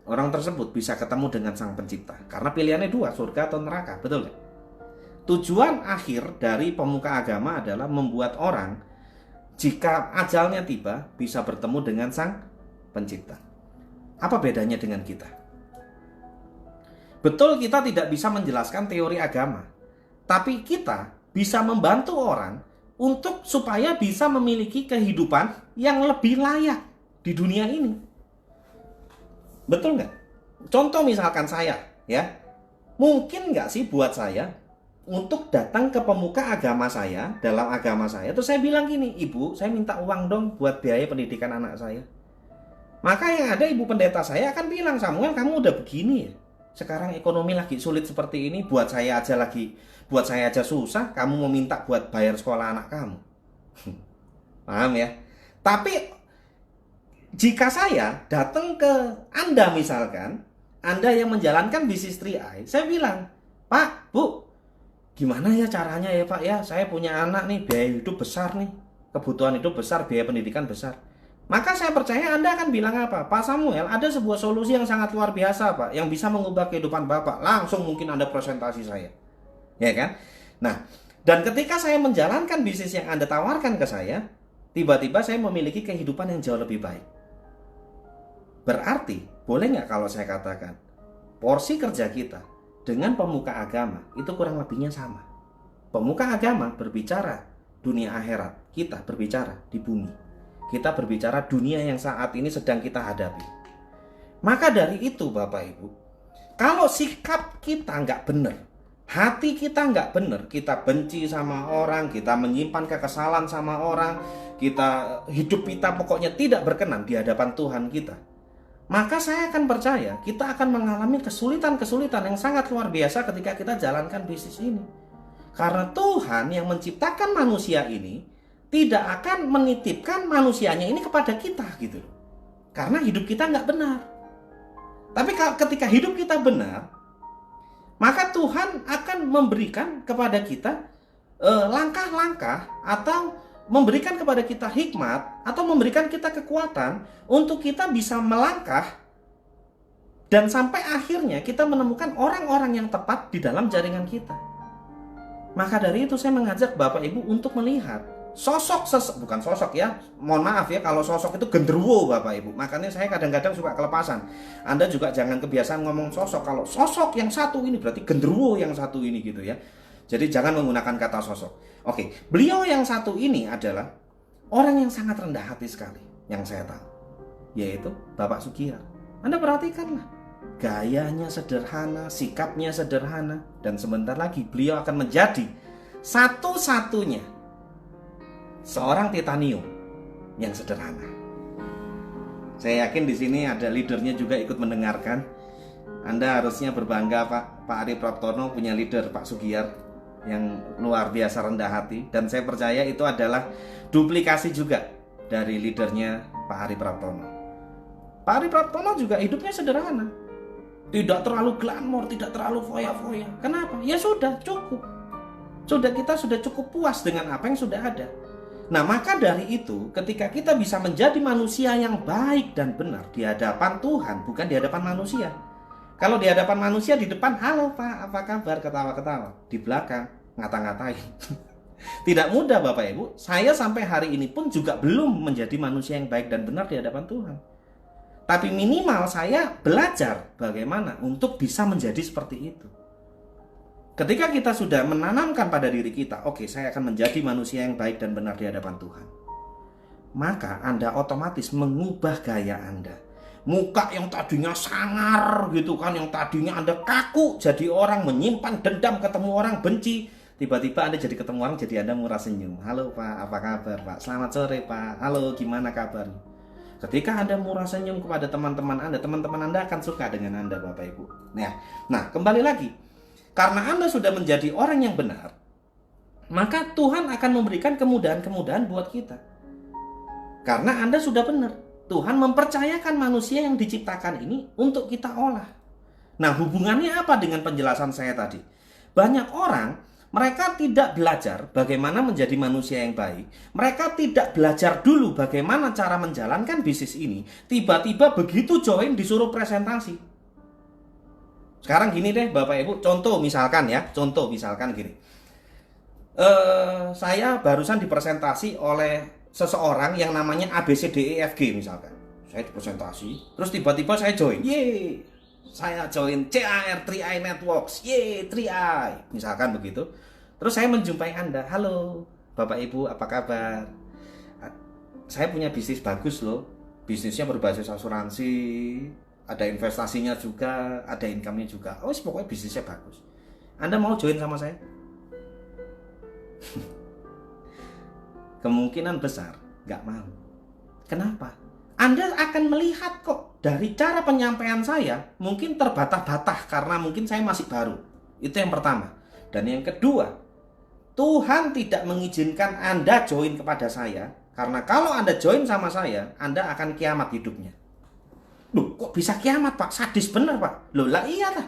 orang tersebut bisa ketemu dengan Sang Pencipta. Karena pilihannya dua, surga atau neraka. Betul nggak? Tujuan akhir dari pemuka agama adalah membuat orang jika ajalnya tiba bisa bertemu dengan Sang Pencipta. Apa bedanya dengan kita? Betul, kita tidak bisa menjelaskan teori agama, tapi kita bisa membantu orang untuk supaya bisa memiliki kehidupan yang lebih layak di dunia ini. Betul nggak? Contoh misalkan saya, ya, mungkin nggak sih buat saya untuk datang ke pemuka agama saya, dalam agama saya, terus saya bilang gini, Ibu, saya minta uang dong buat biaya pendidikan anak saya. Maka yang ada ibu pendeta saya akan bilang, Samuel, kamu udah begini ya, sekarang ekonomi lagi sulit seperti ini, buat saya aja susah, kamu mau minta buat bayar sekolah anak kamu. Paham ya? Tapi jika saya datang ke Anda misalkan, Anda yang menjalankan bisnis 3i, saya bilang, Pak, Bu, gimana ya caranya ya Pak ya, saya punya anak nih, biaya hidup besar nih, kebutuhan hidup besar, biaya pendidikan besar. Maka saya percaya Anda akan bilang apa? Pak Samuel, ada sebuah solusi yang sangat luar biasa Pak, yang bisa mengubah kehidupan Bapak. Langsung mungkin Anda presentasi saya, ya kan? Nah, dan ketika saya menjalankan bisnis yang Anda tawarkan ke saya, tiba-tiba saya memiliki kehidupan yang jauh lebih baik. Berarti, boleh nggak kalau saya katakan, porsi kerja kita dengan pemuka agama itu kurang lebihnya sama. Pemuka agama berbicara dunia akhirat, kita berbicara di bumi. Kita berbicara dunia yang saat ini sedang kita hadapi. Maka dari itu Bapak Ibu, kalau sikap kita nggak benar, hati kita nggak benar, kita benci sama orang, kita menyimpan kekesalan sama orang, hidup kita pokoknya tidak berkenan di hadapan Tuhan kita, maka saya akan percaya kita akan mengalami kesulitan-kesulitan yang sangat luar biasa ketika kita jalankan bisnis ini. Karena Tuhan yang menciptakan manusia ini tidak akan menitipkan manusianya ini kepada kita gitu. Karena hidup kita nggak benar. Tapi ketika hidup kita benar, maka Tuhan akan memberikan kepada kita langkah-langkah atau memberikan kepada kita hikmat atau memberikan kita kekuatan untuk kita bisa melangkah dan sampai akhirnya kita menemukan orang-orang yang tepat di dalam jaringan kita. Maka dari itu saya mengajak Bapak Ibu untuk melihat bukan sosok ya, mohon maaf ya kalau sosok itu genderuwo Bapak Ibu, makanya saya kadang-kadang suka kelepasan. Anda juga jangan kebiasaan ngomong sosok, kalau sosok yang satu ini berarti genderuwo yang satu ini gitu ya. Jadi jangan menggunakan kata sosok. Oke, beliau yang satu ini adalah orang yang sangat rendah hati sekali yang saya tahu, yaitu Bapak Sugiyar. Anda perhatikanlah, gayanya sederhana, sikapnya sederhana, dan sebentar lagi beliau akan menjadi satu-satunya seorang titanium yang sederhana. Saya yakin di sini ada leadernya juga ikut mendengarkan. Anda harusnya berbangga Pak Ari Praptono punya leader Pak Sugiyar yang luar biasa rendah hati, dan saya percaya itu adalah duplikasi juga dari leadernya Pak Ari Praptono. Pak Ari Praptono juga hidupnya sederhana, tidak terlalu glamor, tidak terlalu foya-foya. Kenapa? Ya sudah cukup. Kita sudah cukup puas dengan apa yang sudah ada. Nah, maka dari itu, ketika kita bisa menjadi manusia yang baik dan benar di hadapan Tuhan, bukan di hadapan manusia. Kalau di hadapan manusia, di depan, halo Pak, apa kabar, ketawa-ketawa. Di belakang, ngata-ngatain. Tidak mudah Bapak Ibu. Saya sampai hari ini pun juga belum menjadi manusia yang baik dan benar di hadapan Tuhan. Tapi minimal saya belajar bagaimana untuk bisa menjadi seperti itu. Ketika kita sudah menanamkan pada diri kita, oke, saya akan menjadi manusia yang baik dan benar di hadapan Tuhan, maka Anda otomatis mengubah gaya Anda. Muka yang tadinya sangar gitu kan, yang tadinya Anda kaku, jadi orang menyimpan dendam, ketemu orang benci, tiba-tiba Anda jadi ketemu orang, jadi Anda murah senyum. Halo Pak, apa kabar Pak? Selamat sore Pak. Halo, gimana kabarnya? Ketika Anda murah senyum kepada teman-teman Anda akan suka dengan Anda Bapak Ibu. Nah, kembali lagi. Karena Anda sudah menjadi orang yang benar, maka Tuhan akan memberikan kemudahan-kemudahan buat kita. Karena Anda sudah benar. Tuhan mempercayakan manusia yang diciptakan ini untuk kita olah. Nah, hubungannya apa dengan penjelasan saya tadi? Banyak orang, mereka tidak belajar bagaimana menjadi manusia yang baik. Mereka tidak belajar dulu bagaimana cara menjalankan bisnis ini. Tiba-tiba begitu join disuruh presentasi. Sekarang gini deh Bapak Ibu, contoh misalkan gini. Saya barusan dipresentasi oleh seseorang yang namanya ABCDEFG misalkan. Saya dipresentasi, terus tiba-tiba saya join. Yeay, saya join CAR 3i Networks. Yeay, 3i. Misalkan begitu. Terus saya menjumpai Anda. Halo, Bapak Ibu, apa kabar? Saya punya bisnis bagus loh. Bisnisnya berbasis asuransi, ada investasinya juga, ada income-nya juga. Oh, pokoknya bisnisnya bagus. Anda mau join sama saya? Kemungkinan besar nggak mau. Kenapa? Anda akan melihat kok dari cara penyampaian saya mungkin terbata-bata karena mungkin saya masih baru. Itu yang pertama. Dan yang kedua, Tuhan tidak mengizinkan Anda join kepada saya, karena kalau Anda join sama saya, Anda akan kiamat hidupnya. Loh, kok bisa kiamat Pak? Sadis bener Pak. Loh lah iya lah.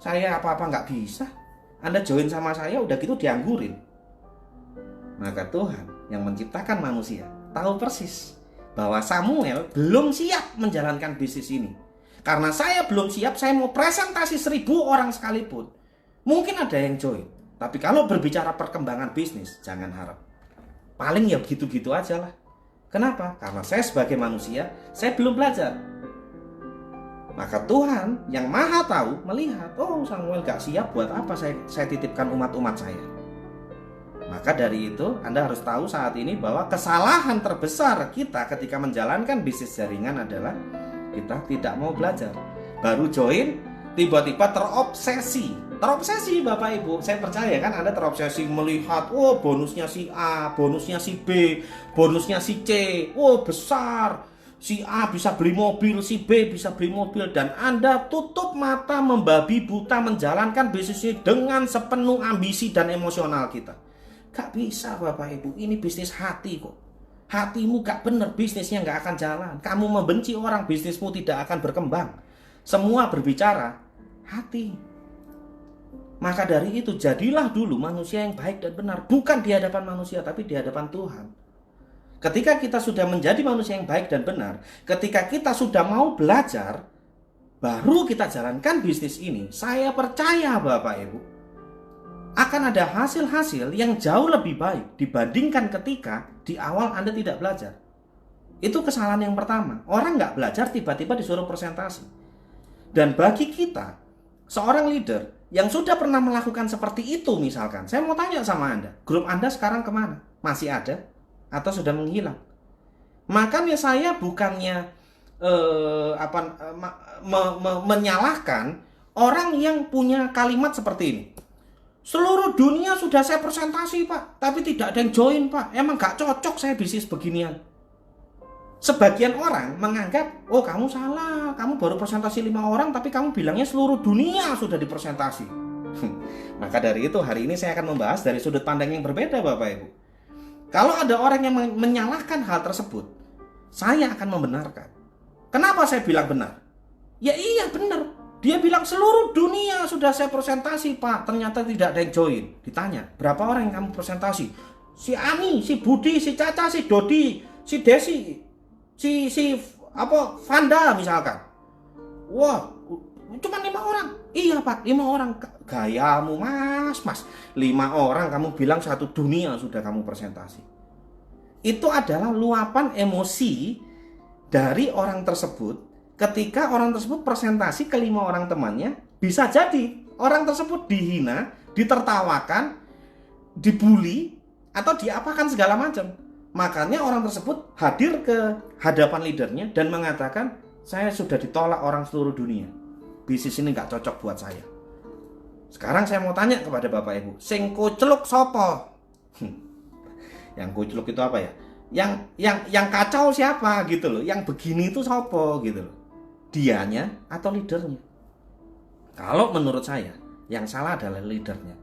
Saya apa-apa nggak bisa. Anda join sama saya udah gitu dianggurin. Maka Tuhan yang menciptakan manusia tahu persis bahwa Samuel belum siap menjalankan bisnis ini. Karena saya belum siap, saya mau presentasi 1000 orang sekalipun. Mungkin ada yang join. Tapi kalau berbicara perkembangan bisnis, jangan harap. Paling ya begitu-gitu aja lah. Kenapa? Karena saya sebagai manusia, saya belum belajar. Maka Tuhan yang maha tahu melihat, oh Samuel gak siap, buat apa saya titipkan umat-umat saya. Maka dari itu Anda harus tahu saat ini bahwa kesalahan terbesar kita ketika menjalankan bisnis jaringan adalah kita tidak mau belajar. Baru join, tiba-tiba terobsesi Bapak Ibu. Saya percaya kan Anda terobsesi melihat, oh bonusnya si A, bonusnya si B, bonusnya si C, oh besar. Si A bisa beli mobil, si B bisa beli mobil, dan Anda tutup mata membabi buta menjalankan bisnis ini dengan sepenuh ambisi dan emosional kita. Gak bisa Bapak Ibu, ini bisnis hati kok. Hatimu gak bener, bisnisnya gak akan jalan. Kamu membenci orang, bisnismu tidak akan berkembang. Semua berbicara hati. Maka dari itu jadilah dulu manusia yang baik dan benar, bukan di hadapan manusia tapi di hadapan Tuhan. Ketika kita sudah menjadi manusia yang baik dan benar, ketika kita sudah mau belajar, baru kita jalankan bisnis ini, saya percaya Bapak Ibu, akan ada hasil-hasil yang jauh lebih baik dibandingkan ketika di awal Anda tidak belajar. Itu kesalahan yang pertama. Orang nggak belajar tiba-tiba disuruh presentasi. Dan bagi kita, seorang leader yang sudah pernah melakukan seperti itu misalkan, saya mau tanya sama Anda, grup Anda sekarang kemana? Masih ada? Atau sudah menghilang? Makanya saya bukannya menyalahkan orang yang punya kalimat seperti ini. Seluruh dunia sudah saya presentasi Pak, tapi tidak ada yang join Pak. Emang gak cocok saya bisnis beginian. Sebagian orang menganggap, oh kamu salah, kamu baru presentasi 5 orang, tapi kamu bilangnya seluruh dunia sudah dipresentasi. Maka dari itu hari ini saya akan membahas dari sudut pandang yang berbeda Bapak Ibu. Kalau ada orang yang menyalahkan hal tersebut, saya akan membenarkan. Kenapa saya bilang benar? Ya iya benar. Dia bilang seluruh dunia sudah saya presentasi Pak, ternyata tidak ada yang join. Ditanya, berapa orang yang kamu presentasi? Si Ani, si Budi, si Caca, si Dodi, si Desi, si Vanda misalkan. Wah, Cuma 5 orang. Iya Pak, 5 orang. Gayamu mas. 5 orang kamu bilang satu dunia sudah kamu presentasi. Itu adalah luapan emosi dari orang tersebut ketika orang tersebut presentasi ke 5 orang temannya. Bisa jadi orang tersebut dihina, ditertawakan, dibully, atau diapakan segala macam. Makanya orang tersebut hadir ke hadapan leadernya dan mengatakan, saya sudah ditolak orang seluruh dunia. Bisnis ini gak cocok buat saya. Sekarang saya mau tanya kepada Bapak Ibu, sing kuceluk sopo? Yang kuceluk itu apa ya? Yang kacau siapa gitu loh? Yang begini itu sopo gitu loh? Dianya atau leadernya? Kalau menurut saya, yang salah adalah leadernya.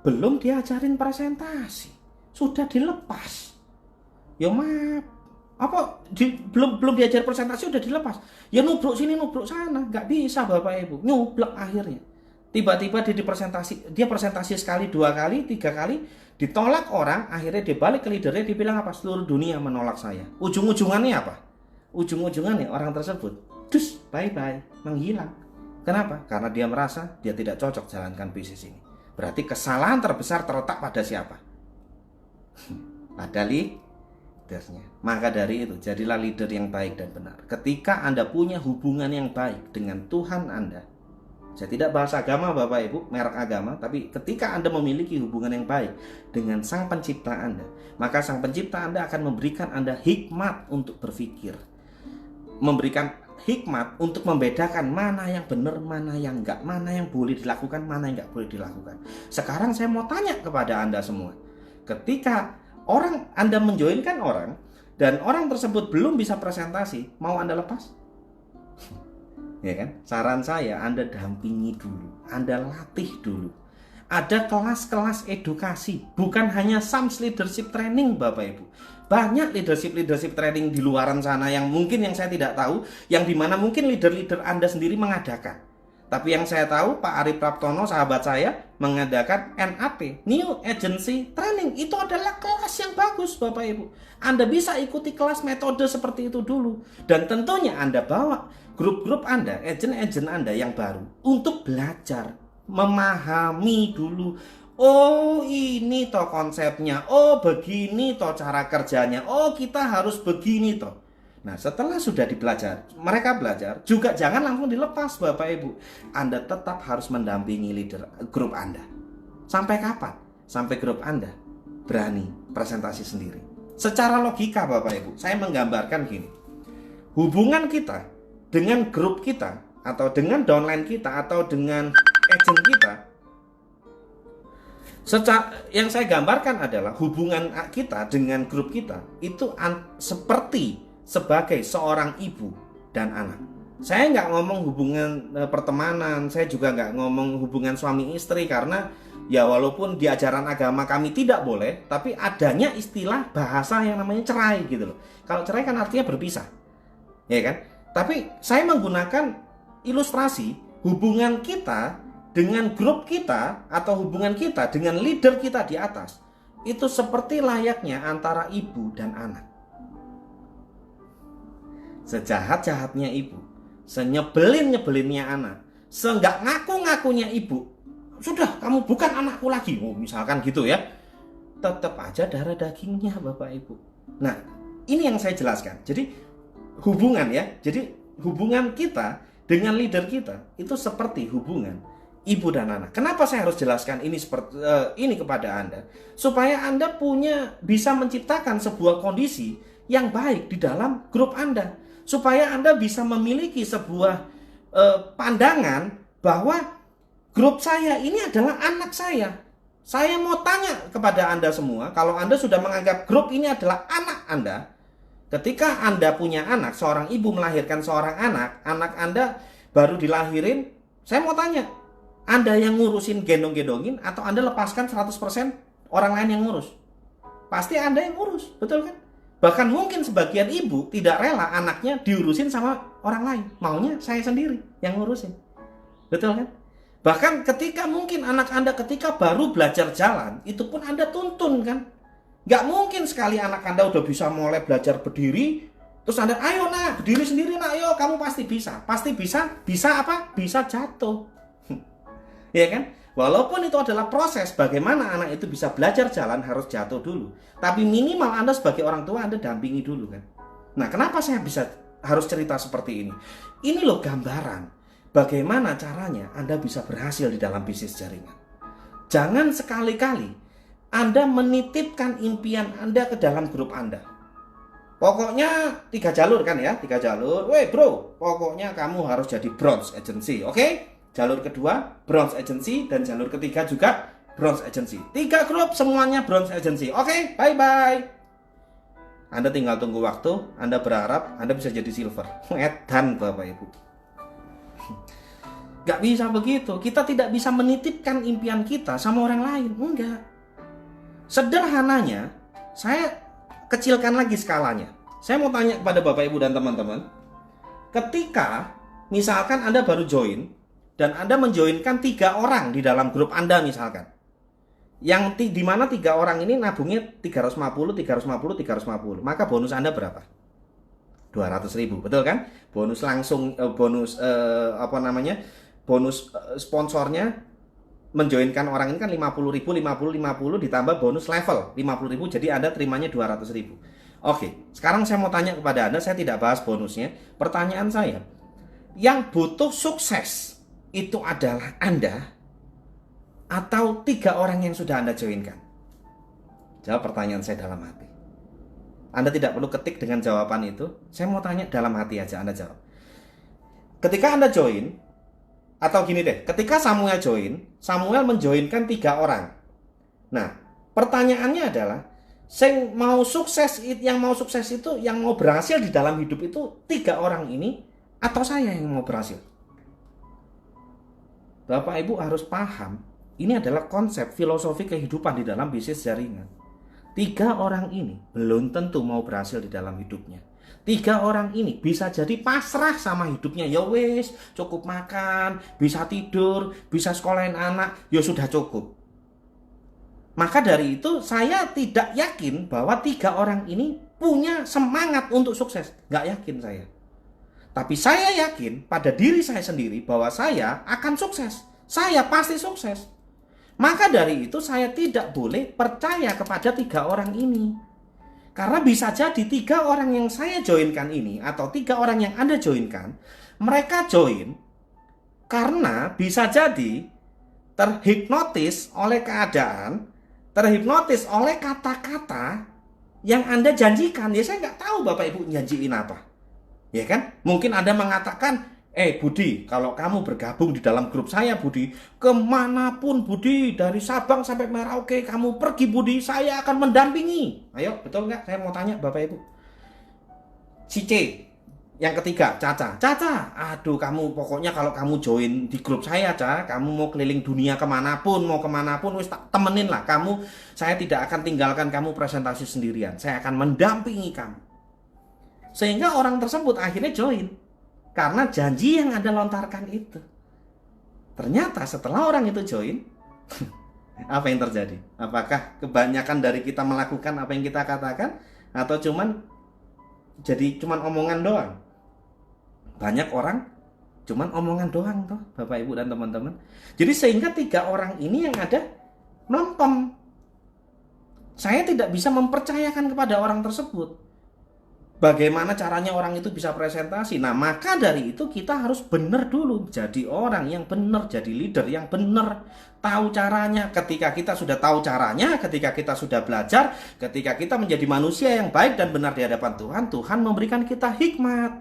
Belum diajarin presentasi, sudah dilepas. Ya maaf. Belum diajar presentasi udah dilepas. Ya nubruk sini nubruk sana, nggak bisa Bapak Ibu. Nyublek akhirnya. Tiba-tiba dia presentasi sekali, 2 kali, 3 kali, ditolak orang, akhirnya dia balik ke leadernya, dibilang apa? Seluruh dunia menolak saya. Ujung-ujungannya apa? Ujung-ujungannya orang tersebut dus bye-bye, menghilang. Kenapa? Karena dia merasa dia tidak cocok jalankan bisnis ini. Berarti kesalahan terbesar terletak pada siapa? Pada leadernya. Maka dari itu, jadilah leader yang baik dan benar. Ketika Anda punya hubungan yang baik dengan Tuhan Anda, saya tidak bahas agama Bapak Ibu, merek agama, tapi ketika Anda memiliki hubungan yang baik dengan Sang Pencipta Anda, maka Sang Pencipta Anda akan memberikan Anda hikmat untuk berpikir, memberikan hikmat untuk membedakan mana yang benar, mana yang enggak, mana yang boleh dilakukan, mana yang enggak boleh dilakukan. Sekarang saya mau tanya kepada Anda semua, ketika Anda menjoinkan orang dan orang tersebut belum bisa presentasi, mau Anda lepas? Ya kan? Saran saya, Anda dampingi dulu, Anda latih dulu. Ada kelas-kelas edukasi, bukan hanya SAMS Leadership Training Bapak Ibu. Banyak leadership training di luaran sana yang saya tidak tahu, yang dimana mungkin leader-leader Anda sendiri mengadakan. Tapi yang saya tahu, Pak Ari Praptono, sahabat saya, mengadakan NAT, New Agency Training. Itu adalah kelas yang bagus Bapak Ibu. Anda bisa ikuti kelas metode seperti itu dulu. Dan tentunya Anda bawa grup-grup Anda, agent-agent Anda yang baru untuk belajar, memahami dulu. Oh ini toh konsepnya, oh begini toh cara kerjanya, oh kita harus begini toh. Nah setelah sudah mereka belajar, juga jangan langsung dilepas Bapak Ibu. Anda tetap harus mendampingi grup Anda. Sampai kapan? Sampai grup Anda berani presentasi sendiri. Secara logika Bapak Ibu, saya menggambarkan gini. Hubungan kita dengan grup kita, atau dengan downline kita, atau dengan agent kita, yang saya gambarkan adalah hubungan kita dengan grup kita itu seperti sebagai seorang ibu dan anak. Saya nggak ngomong hubungan pertemanan, saya juga nggak ngomong hubungan suami istri, karena ya walaupun di ajaran agama kami tidak boleh, tapi adanya istilah bahasa yang namanya cerai gitu loh. Kalau cerai kan artinya berpisah, ya kan? Tapi saya menggunakan ilustrasi hubungan kita dengan grup kita, atau hubungan kita dengan leader kita di atas, itu seperti layaknya antara ibu dan anak. Sejahat-jahatnya ibu, senyebelin-nyebelinnya anak, seenggak ngaku-ngakunya ibu, sudah kamu bukan anakku lagi, misalkan gitu ya, tetap aja darah dagingnya Bapak Ibu. Nah ini yang saya jelaskan. Jadi hubungan kita dengan leader kita itu seperti hubungan ibu dan anak. Kenapa saya harus jelaskan ini kepada Anda? Supaya Anda bisa menciptakan sebuah kondisi yang baik di dalam grup Anda. Supaya Anda bisa memiliki sebuah pandangan bahwa grup saya ini adalah anak saya. Saya mau tanya kepada Anda semua, kalau Anda sudah menganggap grup ini adalah anak Anda, ketika Anda punya anak, seorang ibu melahirkan seorang anak Anda baru dilahirin, saya mau tanya, Anda yang ngurusin gendong-gendongin atau Anda lepaskan 100% orang lain yang ngurus? Pasti Anda yang ngurus, betul kan? Bahkan mungkin sebagian ibu tidak rela anaknya diurusin sama orang lain. Maunya saya sendiri yang ngurusin. Betul kan? Bahkan ketika mungkin anak Anda ketika baru belajar jalan, itu pun Anda tuntun kan? Gak mungkin sekali anak Anda udah bisa mulai belajar berdiri, Terus Anda, ayo nak, berdiri sendiri nak, ayo kamu pasti bisa. Pasti bisa, bisa apa? Bisa jatuh. Ya kan? Walaupun itu adalah proses bagaimana anak itu bisa belajar jalan harus jatuh dulu. Tapi minimal Anda sebagai orang tua Anda dampingi dulu kan. Nah, kenapa saya harus cerita seperti ini? Ini loh gambaran bagaimana caranya Anda bisa berhasil di dalam bisnis jaringan. Jangan sekali-kali Anda menitipkan impian Anda ke dalam grup Anda. Pokoknya 3 jalur kan ya, 3 jalur. Weh bro, pokoknya kamu harus jadi bronze agency, oke? Jalur kedua bronze agency dan jalur ketiga juga bronze agency. 3 grup semuanya bronze agency. Oke, bye-bye. Anda tinggal tunggu waktu, Anda berharap Anda bisa jadi silver. Edan Bapak Ibu. Gak bisa begitu. Kita tidak bisa menitipkan impian kita sama orang lain. Enggak. Sederhananya, saya kecilkan lagi skalanya. Saya mau tanya kepada Bapak Ibu dan teman-teman. Ketika misalkan Anda baru join dan Anda menjoinkan 3 orang di dalam grup Anda misalkan. Yang di mana 3 orang ini nabungnya 350, 350, 350. Maka bonus Anda berapa? 200.000, betul kan? Bonus langsung bonus sponsornya menjoinkan orang ini kan 50.000, 50 ditambah bonus level 50.000, jadi Anda terimanya 200.000. Oke, sekarang saya mau tanya kepada Anda, saya tidak bahas bonusnya. Pertanyaan saya, yang butuh sukses itu adalah Anda atau 3 orang yang sudah Anda joinkan? Jawab pertanyaan saya dalam hati. Anda tidak perlu ketik dengan jawaban itu. Saya mau tanya dalam hati aja, Anda jawab. Ketika Anda join, atau gini deh, ketika Samuel join, Samuel menjoinkan 3 orang. Nah, pertanyaannya adalah, yang mau sukses itu, yang mau berhasil di dalam hidup itu 3 orang ini, atau saya yang mau berhasil? Bapak Ibu harus paham, ini adalah konsep filosofi kehidupan di dalam bisnis jaringan. 3 orang ini belum tentu mau berhasil di dalam hidupnya. 3 orang ini bisa jadi pasrah sama hidupnya. Ya wes, cukup makan, bisa tidur, bisa sekolahin anak, ya sudah cukup. Maka dari itu saya tidak yakin bahwa 3 orang ini punya semangat untuk sukses. Gak yakin saya. Tapi saya yakin pada diri saya sendiri bahwa saya akan sukses. Saya pasti sukses. Maka dari itu saya tidak boleh percaya kepada 3 orang ini. Karena bisa jadi 3 orang yang saya joinkan ini atau 3 orang yang Anda joinkan, mereka join karena bisa jadi terhipnotis oleh keadaan, terhipnotis oleh kata-kata yang Anda janjikan. Ya saya nggak tahu Bapak Ibu janjiin apa. Ya kan? Mungkin Anda mengatakan, Budi, kalau kamu bergabung di dalam grup saya Budi, kemanapun Budi, dari Sabang sampai Merauke, kamu pergi Budi, saya akan mendampingi. Ayo, betul nggak? Saya mau tanya Bapak Ibu. Si C, yang ketiga, Caca. Caca, aduh kamu pokoknya kalau kamu join di grup saya, Caca, kamu mau keliling dunia kemanapun, mau kemanapun, wis tak temenin lah kamu. Saya tidak akan tinggalkan kamu presentasi sendirian. Saya akan mendampingi kamu. Sehingga orang tersebut akhirnya join. Karena janji yang Anda lontarkan itu. Ternyata setelah orang itu join, apa yang terjadi? Apakah kebanyakan dari kita melakukan apa yang kita katakan? Atau cuman omongan doang? Banyak orang cuman omongan doang toh, Bapak Ibu dan teman-teman. Jadi sehingga 3 orang ini yang ada melempem. Saya tidak bisa mempercayakan kepada orang tersebut. Bagaimana caranya orang itu bisa presentasi? Nah, maka dari itu kita harus benar dulu. Jadi orang yang benar, jadi leader yang benar. Tahu caranya. Ketika kita sudah tahu caranya, ketika kita sudah belajar, ketika kita menjadi manusia yang baik dan benar di hadapan Tuhan, Tuhan memberikan kita hikmat.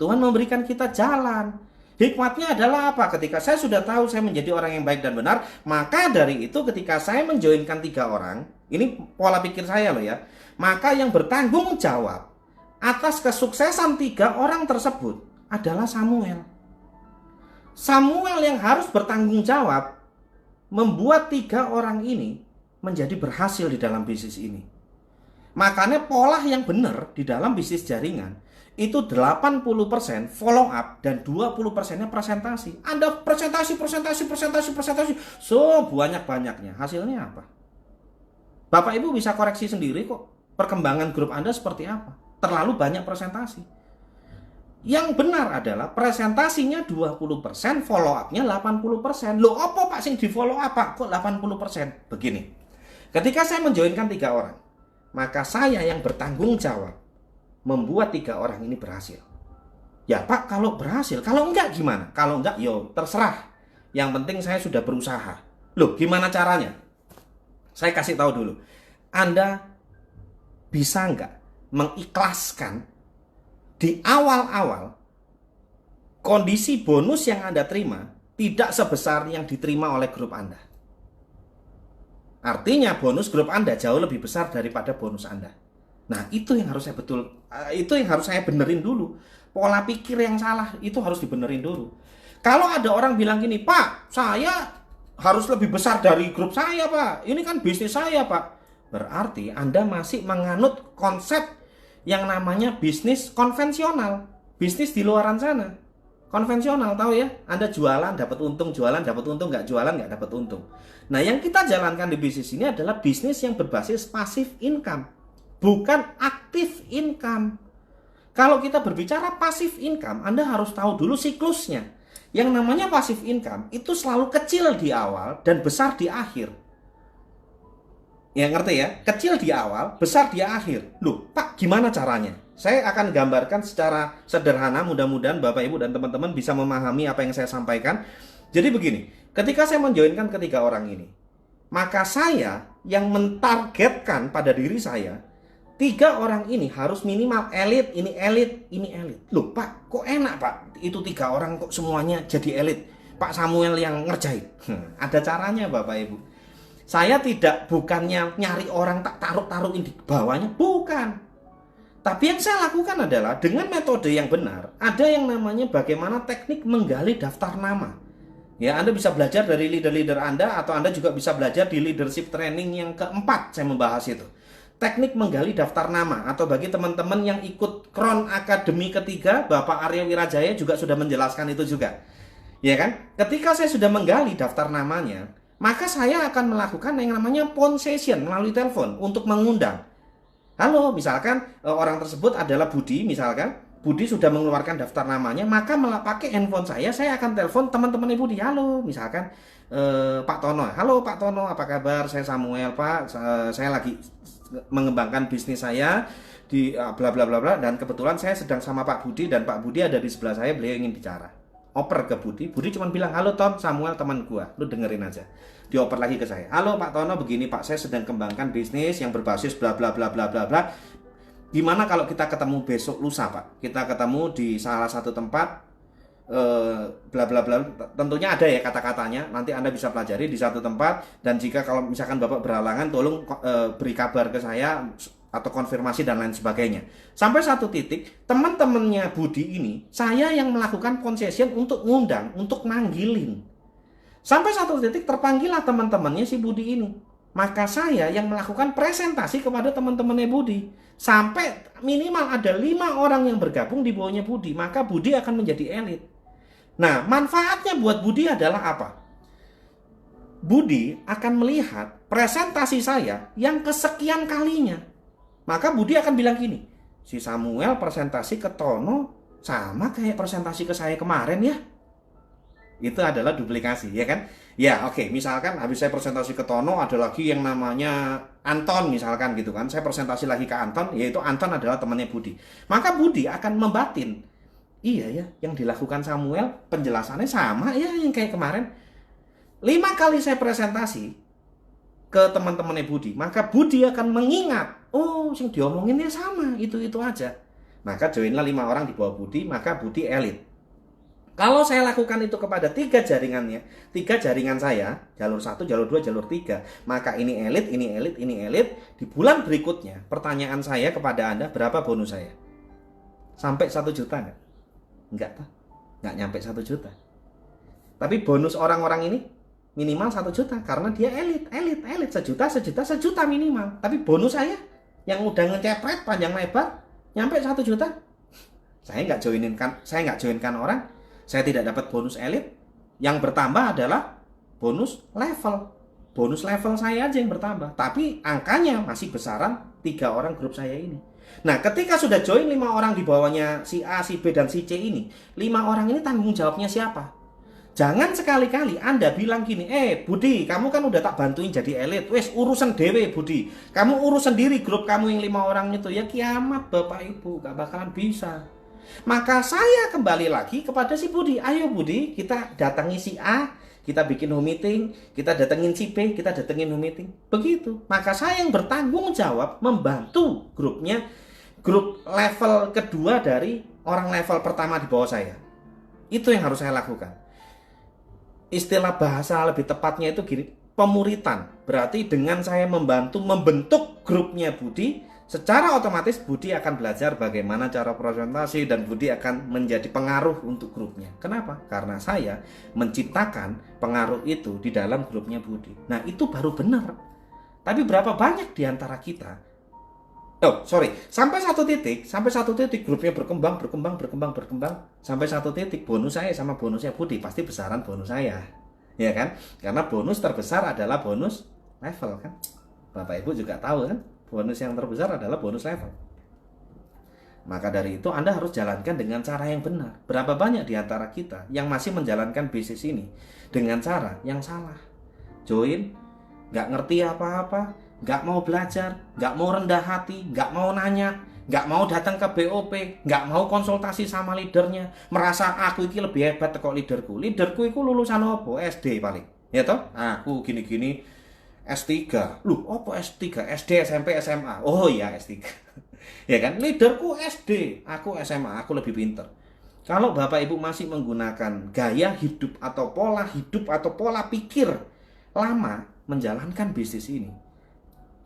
Tuhan memberikan kita jalan. Hikmatnya adalah apa? Ketika saya sudah tahu saya menjadi orang yang baik dan benar, maka dari itu ketika saya menjoinkan 3 orang, ini pola pikir saya loh ya, maka yang bertanggung jawab atas kesuksesan 3 orang tersebut adalah Samuel. Samuel yang harus bertanggung jawab membuat 3 orang ini menjadi berhasil di dalam bisnis ini. Makanya pola yang benar di dalam bisnis jaringan itu 80% follow up dan 20%-nya presentasi. Anda presentasi so banyak-banyaknya. Hasilnya apa? Bapak Ibu bisa koreksi sendiri kok. Perkembangan grup Anda seperti apa? terlalu banyak presentasi. Yang benar adalah presentasinya 20%, follow up-nya 80%. Loh, apa Pak sing di follow up Pak? Kok 80%? Begini, ketika saya menjoinkan 3 orang, maka saya yang bertanggung jawab membuat 3 orang ini berhasil. Ya Pak, kalau berhasil, kalau enggak gimana? Kalau enggak, yo terserah. Yang penting saya sudah berusaha. Loh, gimana caranya? Saya kasih tahu dulu. Anda bisa enggak mengikhlaskan di awal-awal kondisi bonus yang Anda terima tidak sebesar yang diterima oleh grup Anda? Artinya bonus grup Anda jauh lebih besar daripada bonus Anda. Nah, itu yang harus saya benerin dulu. Pola pikir yang salah itu harus dibenerin dulu. Kalau ada orang bilang gini, Pak, saya harus lebih besar dari grup saya Pak, ini kan bisnis saya Pak. Berarti Anda masih menganut konsep yang namanya bisnis konvensional. Bisnis di luaran sana konvensional, tahu ya? Anda jualan dapat untung, jualan dapat untung, nggak jualan nggak dapat untung. Nah, yang kita jalankan di bisnis ini adalah bisnis yang berbasis passive income, bukan active income. Kalau kita berbicara passive income, Anda harus tahu dulu siklusnya. Yang namanya passive income itu selalu kecil di awal dan besar di akhir. Ya, ngerti ya? Kecil di awal, besar di akhir. Loh, Pak, gimana caranya? Saya akan gambarkan secara sederhana, mudah-mudahan Bapak, Ibu, dan teman-teman bisa memahami apa yang saya sampaikan. Jadi begini, ketika saya menjoinkan ketiga orang ini, maka saya yang mentargetkan pada diri saya, 3 orang ini harus minimal elit, ini elit, ini elit. Loh Pak, kok enak Pak? Itu 3 orang kok semuanya jadi elit. Pak Samuel yang ngerjain. Ada caranya Bapak Ibu. Saya bukannya nyari orang tak taruh-taruhin di bawahnya, bukan. Tapi yang saya lakukan adalah dengan metode yang benar, ada yang namanya bagaimana teknik menggali daftar nama. Ya, Anda bisa belajar dari leader-leader Anda, atau Anda juga bisa belajar di leadership training yang keempat saya membahas itu. Teknik menggali daftar nama, atau bagi teman-teman yang ikut Crown Academy ketiga, Bapak Arya Wirajaya juga sudah menjelaskan itu juga. Ya kan? Ketika saya sudah menggali daftar namanya, maka saya akan melakukan yang namanya phone session melalui telepon untuk mengundang. Halo, misalkan orang tersebut adalah Budi, misalkan Budi sudah mengeluarkan daftar namanya, maka pakai handphone saya akan telepon teman-teman Budi. Halo, misalkan Pak Tono. Halo Pak Tono, apa kabar? Saya Samuel Pak, saya lagi mengembangkan bisnis saya di bla bla bla bla, dan kebetulan saya sedang sama Pak Budi, dan Pak Budi ada di sebelah saya, beliau ingin bicara. Oper ke Budi, Budi cuma bilang, halo Tom, Samuel teman gua, lu dengerin aja. Dioper lagi ke saya, halo Pak Tono, begini Pak, saya sedang kembangkan bisnis yang berbasis bla bla bla bla bla bla. Gimana kalau kita ketemu besok lusa Pak? Kita ketemu di salah satu tempat, bla bla bla. Tentunya ada ya kata-katanya, nanti Anda bisa pelajari di satu tempat. Dan jika kalau misalkan Bapak berhalangan, tolong beri kabar ke saya atau konfirmasi dan lain sebagainya. Sampai satu titik, teman-temannya Budi ini, saya yang melakukan phone session untuk ngundang, untuk manggilin. Sampai satu titik terpanggillah teman-temannya si Budi ini. Maka saya yang melakukan presentasi kepada teman-temannya Budi. Sampai minimal ada 5 orang yang bergabung di bawahnya Budi. Maka Budi akan menjadi elit. Nah, manfaatnya buat Budi adalah apa? Budi akan melihat presentasi saya yang kesekian kalinya. Maka Budi akan bilang gini, si Samuel presentasi ke Tono sama kayak presentasi ke saya kemarin ya. Itu adalah duplikasi, ya kan? Ya, oke. Misalkan habis saya presentasi ke Tono, ada lagi yang namanya Anton misalkan gitu kan. Saya presentasi lagi ke Anton, yaitu Anton adalah temannya Budi. Maka Budi akan membatin, iya ya, yang dilakukan Samuel penjelasannya sama ya yang kayak kemarin. 5 kali saya presentasi ke teman-temannya Budi, maka Budi akan mengingat, oh, yang diomonginnya sama, itu aja. Maka joinlah 5 orang di bawah Budi, maka Budi elit. Kalau saya lakukan itu kepada 3 jaringannya, 3 jaringan saya, jalur 1, jalur 2, jalur 3, maka ini elit, ini elit, ini elit. Di bulan berikutnya, pertanyaan saya kepada Anda, berapa bonus saya? Sampai 1 juta nggak? Enggak, Pak. Nggak nyampe 1 juta. Tapi bonus orang-orang ini minimal 1 juta, karena dia elit, sejuta minimal. Tapi bonus saya, yang udah ngecepret panjang lebar, nyampe 1 juta. Saya nggak joinkan orang. Saya tidak dapat bonus elit. Yang bertambah adalah bonus level. Bonus level saya aja yang bertambah. Tapi angkanya masih besaran 3 orang grup saya ini. Nah, ketika sudah join 5 orang di bawahnya si A, si B, dan si C ini, 5 orang ini tanggung jawabnya siapa? Jangan sekali-kali Anda bilang gini, Budi, kamu kan udah tak bantuin jadi elit, wes urusan dewe Budi, kamu urus sendiri grup kamu yang 5 orang itu. Ya kiamat Bapak Ibu, gak bakalan bisa. Maka saya kembali lagi kepada si Budi, ayo Budi, kita datangi si A, kita bikin home meeting, kita datengin si B, kita datengin home meeting. Begitu. Maka saya yang bertanggung jawab membantu grupnya, grup level kedua dari orang level pertama di bawah saya. Itu yang harus saya lakukan. Istilah bahasa lebih tepatnya itu gini, pemuritan. Berarti dengan saya membantu membentuk grupnya Budi, secara otomatis Budi akan belajar bagaimana cara presentasi dan Budi akan menjadi pengaruh untuk grupnya. Kenapa? Karena saya menciptakan pengaruh itu di dalam grupnya Budi. Nah, itu baru benar. Tapi berapa banyak di antara kita? Sampai satu titik grupnya berkembang, sampai satu titik bonus saya sama bonusnya Budi pasti besaran bonus saya, ya kan? Karena bonus terbesar adalah bonus level, kan? Bapak Ibu juga tahu kan, bonus yang terbesar adalah bonus level. Maka dari itu Anda harus jalankan dengan cara yang benar. Berapa banyak di antara kita yang masih menjalankan bisnis ini dengan cara yang salah? Join, nggak ngerti apa-apa, nggak mau belajar, nggak mau rendah hati, nggak mau nanya, nggak mau datang ke BOP, nggak mau konsultasi sama leadernya, merasa aku ini lebih hebat kok liderku itu lulusan apa? SD paling, ya toh? Aku gini-gini S3, apa S3? SD, SMP, SMA, oh iya S3 ya kan, leaderku SD, aku SMA, aku lebih pinter. Kalau Bapak Ibu masih menggunakan gaya hidup atau pola pikir lama menjalankan bisnis ini,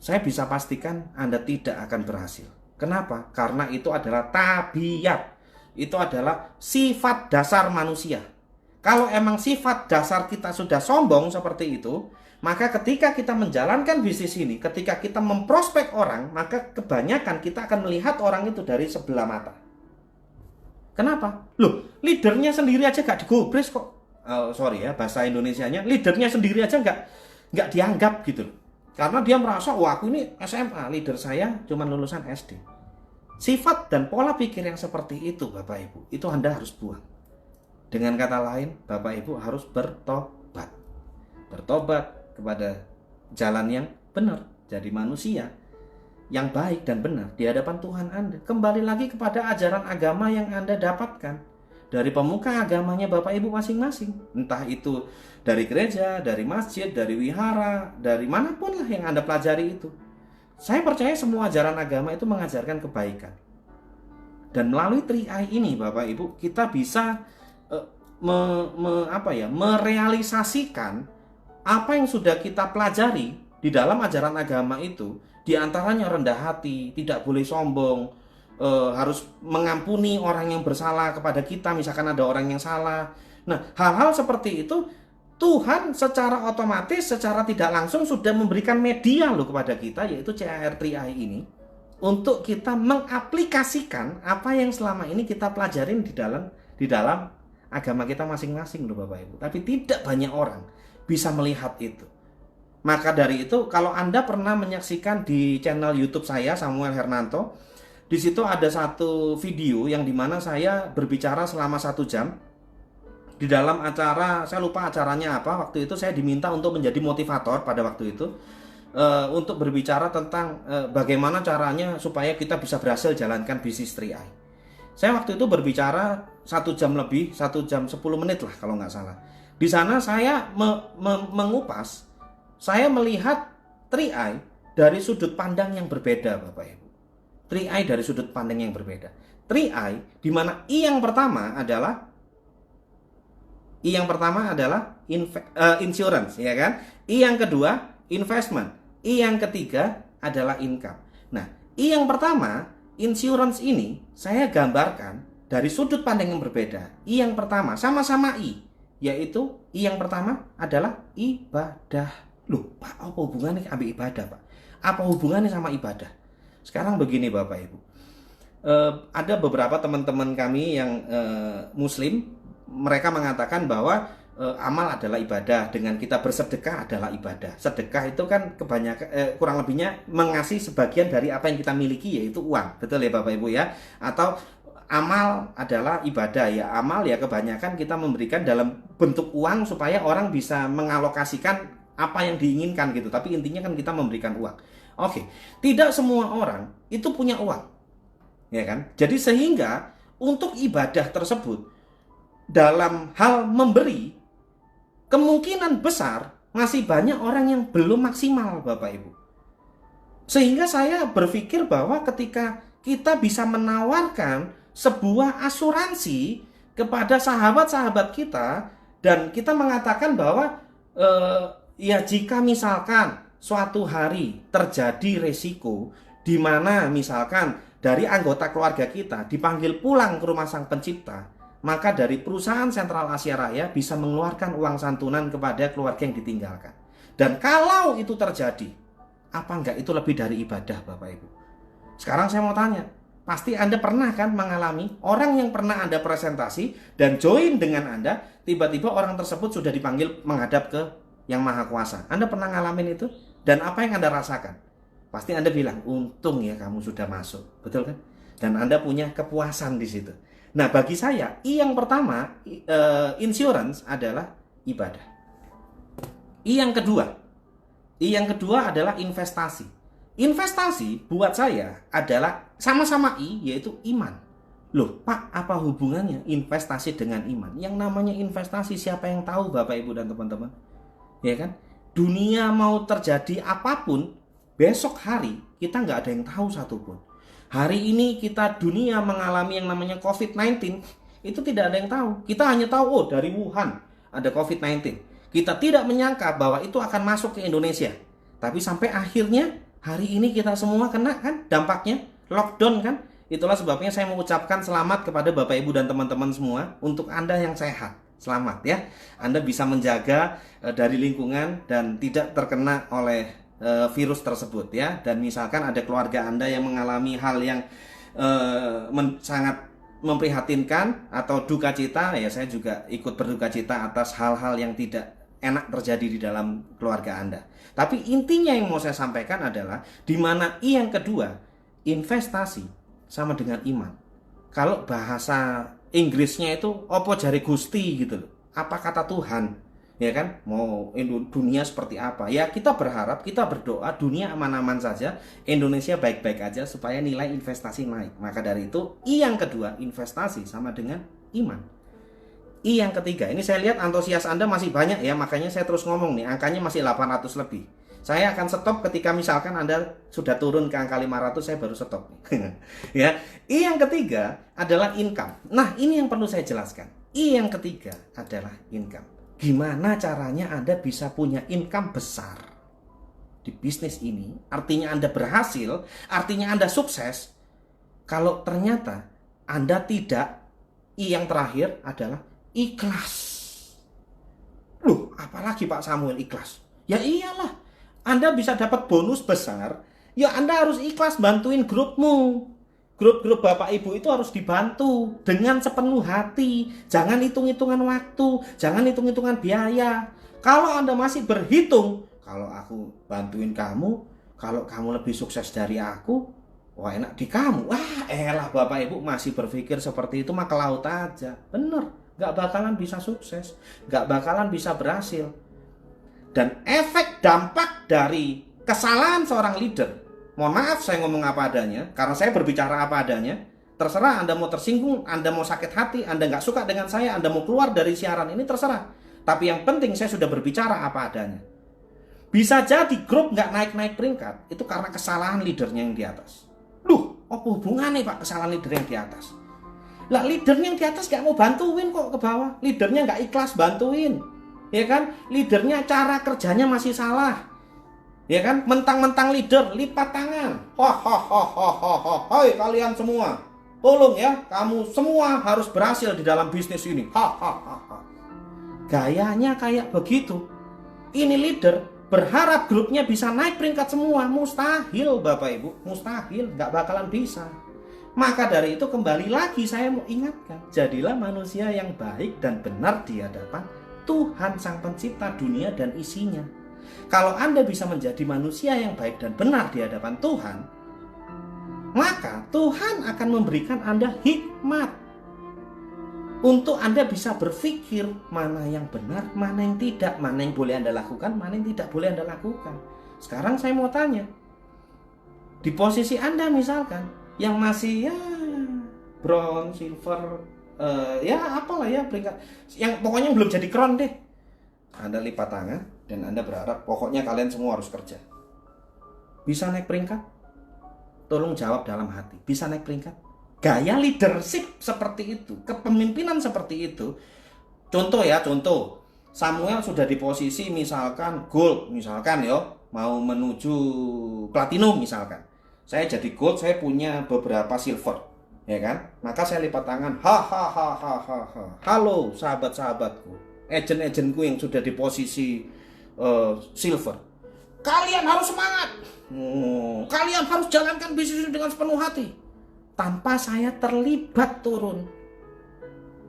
saya bisa pastikan Anda tidak akan berhasil. Kenapa? Karena itu adalah tabiat. Itu adalah sifat dasar manusia. Kalau emang sifat dasar kita sudah sombong seperti itu, maka ketika kita menjalankan bisnis ini, ketika kita memprospek orang, maka kebanyakan kita akan melihat orang itu dari sebelah mata. Kenapa? Leadernya sendiri aja gak digubris kok. Bahasa Indonesianya, leadernya sendiri aja gak dianggap gitu loh. Karena dia merasa, aku ini SMA, leader saya cuma lulusan SD. Sifat dan pola pikir yang seperti itu Bapak Ibu, itu Anda harus buang. Dengan kata lain, Bapak Ibu harus bertobat. Bertobat kepada jalan yang benar. Jadi manusia yang baik dan benar di hadapan Tuhan Anda. Kembali lagi kepada ajaran agama yang Anda dapatkan dari pemuka agamanya Bapak Ibu masing-masing. Entah itu dari gereja, dari masjid, dari wihara, dari manapun lah yang Anda pelajari itu. Saya percaya semua ajaran agama itu mengajarkan kebaikan. Dan melalui 3I ini Bapak Ibu, kita bisa merealisasikan apa yang sudah kita pelajari di dalam ajaran agama itu. Di antaranya rendah hati, tidak boleh sombong, harus mengampuni orang yang bersalah kepada kita, misalkan ada orang yang salah. Nah, hal-hal seperti itu Tuhan secara otomatis, secara tidak langsung sudah memberikan media kepada kita, yaitu CAR3I ini, untuk kita mengaplikasikan apa yang selama ini kita pelajarin di dalam agama kita masing-masing Bapak Ibu. Tapi tidak banyak orang bisa melihat itu. Maka dari itu, kalau Anda pernah menyaksikan di channel YouTube saya, Samuel Hernanto, di situ ada satu video yang dimana saya berbicara selama 1 jam. Di dalam acara, saya lupa acaranya apa, waktu itu saya diminta untuk menjadi motivator pada waktu itu, untuk berbicara tentang bagaimana caranya supaya kita bisa berhasil jalankan bisnis 3I. Saya waktu itu berbicara 1 jam lebih, 1 jam 10 menit lah kalau nggak salah. Di sana saya mengupas, saya melihat 3I dari sudut pandang yang berbeda Bapak Ibu. 3I dari sudut pandang yang berbeda. 3I di mana I yang pertama adalah insurance, ya kan? I yang kedua investment, I yang ketiga adalah income. Nah, I yang pertama insurance ini saya gambarkan dari sudut pandang yang berbeda. I yang pertama sama-sama I, yaitu I yang pertama adalah ibadah. Pak, apa hubungannya ambil ibadah, Pak? Apa hubungannya sama ibadah? Sekarang begini Bapak Ibu, ada beberapa teman-teman kami yang Muslim, mereka mengatakan bahwa amal adalah ibadah, dengan kita bersedekah adalah ibadah. Sedekah itu kan kebanyakan kurang lebihnya mengasih sebagian dari apa yang kita miliki, yaitu uang. Betul ya Bapak Ibu ya? Atau amal adalah ibadah ya. Amal ya kebanyakan kita memberikan dalam bentuk uang supaya orang bisa mengalokasikan apa yang diinginkan gitu. Tapi intinya kan kita memberikan uang. Oke, tidak semua orang itu punya uang. Ya kan? Jadi sehingga untuk ibadah tersebut dalam hal memberi, kemungkinan besar masih banyak orang yang belum maksimal Bapak Ibu. Sehingga saya berpikir bahwa ketika kita bisa menawarkan sebuah asuransi kepada sahabat-sahabat kita, dan kita mengatakan bahwa ya jika misalkan suatu hari terjadi resiko di mana misalkan dari anggota keluarga kita dipanggil pulang ke rumah Sang Pencipta, maka dari perusahaan Sentral Asia Raya bisa mengeluarkan uang santunan kepada keluarga yang ditinggalkan. Dan kalau itu terjadi, apa enggak itu lebih dari ibadah Bapak Ibu? Sekarang saya mau tanya, pasti Anda pernah kan mengalami orang yang pernah Anda presentasi dan join dengan Anda, tiba-tiba orang tersebut sudah dipanggil menghadap ke Yang Maha Kuasa. Anda pernah ngalamin itu? Dan apa yang Anda rasakan? Pasti Anda bilang, untung ya kamu sudah masuk. Betul kan? Dan Anda punya kepuasan di situ. Nah, bagi saya, yang pertama, insurance adalah ibadah. Yang kedua adalah investasi. Investasi buat saya adalah sama-sama yaitu iman. Loh, Pak, apa hubungannya investasi dengan iman? Yang namanya investasi siapa yang tahu Bapak Ibu dan teman-teman? Ya kan? Dunia mau terjadi apapun, besok hari kita nggak ada yang tahu satupun. Hari ini kita dunia mengalami yang namanya COVID-19, itu tidak ada yang tahu. Kita hanya tahu, oh dari Wuhan ada COVID-19. Kita tidak menyangka bahwa itu akan masuk ke Indonesia. Tapi sampai akhirnya hari ini kita semua kena kan dampaknya, lockdown kan. Itulah sebabnya saya mengucapkan selamat kepada Bapak Ibu dan teman-teman semua. Untuk Anda yang sehat, selamat ya. Anda bisa menjaga dari lingkungan dan tidak terkena oleh virus tersebut ya. Dan misalkan ada keluarga Anda yang mengalami hal yang sangat memprihatinkan atau duka cita, ya saya juga ikut berduka cita atas hal-hal yang tidak enak terjadi di dalam keluarga Anda. Tapi intinya yang mau saya sampaikan adalah di mana yang kedua, investasi sama dengan iman. Kalau bahasa Inggrisnya itu opo jari Gusti gitu loh. Apa kata Tuhan? Ya kan, mau dunia seperti apa? Ya kita berharap, kita berdoa dunia aman-aman saja, Indonesia baik-baik aja supaya nilai investasi naik. Maka dari itu, yang kedua, investasi sama dengan iman. Yang ketiga, ini saya lihat antusias Anda masih banyak ya, makanya saya terus ngomong nih, angkanya masih 800 lebih. Saya akan stop ketika misalkan Anda sudah turun ke angka 500, saya baru stop. Ya, yang ketiga adalah income. Nah, ini yang perlu saya jelaskan. Yang ketiga adalah income. Gimana caranya Anda bisa punya income besar di bisnis ini? Artinya Anda berhasil, artinya Anda sukses. Kalau ternyata Anda tidak, yang terakhir adalah ikhlas. Loh, apalagi Pak Samuel ikhlas? Ya iyalah, Anda bisa dapat bonus besar, ya Anda harus ikhlas bantuin grupmu. Grup-grup Bapak Ibu itu harus dibantu dengan sepenuh hati. Jangan hitung-hitungan waktu, jangan hitung-hitungan biaya. Kalau Anda masih berhitung, kalau aku bantuin kamu, kalau kamu lebih sukses dari aku, wah enak di kamu. Wah elah Bapak Ibu masih berpikir seperti itu mah ke laut aja. Bener, gak bakalan bisa sukses, gak bakalan bisa berhasil. Dan efek dampak dari kesalahan seorang leader, mohon maaf saya ngomong apa adanya, karena saya berbicara apa adanya. Terserah Anda mau tersinggung, Anda mau sakit hati, Anda nggak suka dengan saya, Anda mau keluar dari siaran ini, terserah. Tapi yang penting saya sudah berbicara apa adanya. Bisa jadi grup nggak naik-naik peringkat, itu karena kesalahan leadernya yang di atas. Loh, apa hubungannya Pak kesalahan leader yang di atas? Lah leadernya yang di atas nggak mau bantuin kok ke bawah. Leadernya nggak ikhlas bantuin. Ya kan? Leadernya cara kerjanya masih salah. Ya kan, mentang-mentang leader, lipat tangan. Hai kalian semua, tolong ya, kamu semua harus berhasil di dalam bisnis ini. Gayanya kayak begitu. Ini leader berharap grupnya bisa naik peringkat semua. Mustahil Bapak Ibu, mustahil, gak bakalan bisa. Maka dari itu kembali lagi saya mau ingatkan, jadilah manusia yang baik dan benar di hadapan Tuhan Sang Pencipta dunia dan isinya. Kalau Anda bisa menjadi manusia yang baik dan benar di hadapan Tuhan, maka Tuhan akan memberikan Anda hikmat untuk Anda bisa berpikir mana yang benar, mana yang tidak, mana yang boleh Anda lakukan, mana yang tidak boleh Anda lakukan. Sekarang saya mau tanya, di posisi Anda misalkan yang masih ya bronze, silver, ya apalah ya peringkat, yang pokoknya belum jadi crown deh, Anda lipat tangan dan Anda berharap pokoknya kalian semua harus kerja. Bisa naik peringkat? Tolong jawab dalam hati, bisa naik peringkat? Gaya leadership seperti itu, kepemimpinan seperti itu. Contoh ya, contoh. Samuel sudah di posisi misalkan gold, misalkan ya, mau menuju platinum misalkan. Saya jadi gold, saya punya beberapa silver, ya kan? Maka saya lipat tangan, hahaha. Halo sahabat-sahabatku, agent-agentku yang sudah di posisi silver. Kalian harus semangat. Kalian harus jalankan bisnis dengan sepenuh hati. Tanpa saya terlibat turun.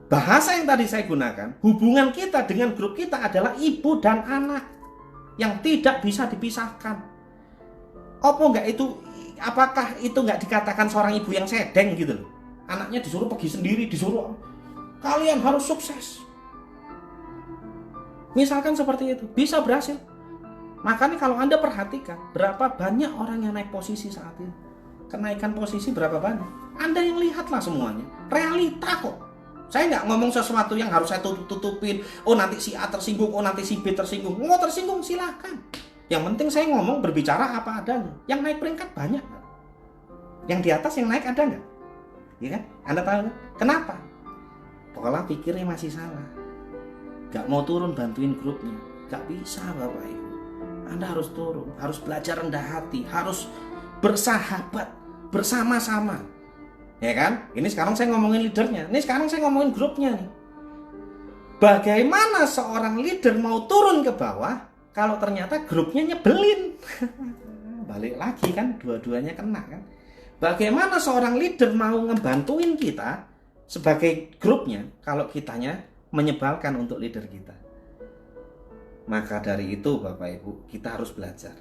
Bahasa yang tadi saya gunakan, hubungan kita dengan grup kita adalah ibu dan anak yang tidak bisa dipisahkan. Apakah itu nggak dikatakan seorang ibu yang sedeng gitu loh? Anaknya disuruh pergi sendiri, disuruh kalian harus sukses. Misalkan seperti itu, bisa berhasil. Makanya kalau Anda perhatikan berapa banyak orang yang naik posisi saat ini, kenaikan posisi berapa banyak, Anda yang lihatlah semuanya, realita kok. Saya nggak ngomong sesuatu yang harus saya tutupin, oh nanti si A tersinggung, oh nanti si B tersinggung. Mau tersinggung silahkan, yang penting saya ngomong berbicara apa adanya. Yang naik peringkat banyak, yang di atas yang naik ada nggak? Ya kan? Anda tahu kan? Kenapa? Pola pikirnya masih salah. Nggak mau turun bantuin grupnya, nggak bisa Bapak Ibu. Anda harus turun, harus belajar rendah hati, harus bersahabat bersama-sama. Ya kan? Ini sekarang saya ngomongin leadernya. Ini sekarang saya ngomongin grupnya nih. Bagaimana seorang leader mau turun ke bawah kalau ternyata grupnya nyebelin? Balik lagi kan, dua-duanya kena kan. Bagaimana seorang leader mau ngebantuin kita sebagai grupnya kalau kitanya menyebalkan untuk leader kita? Maka dari itu Bapak Ibu, kita harus belajar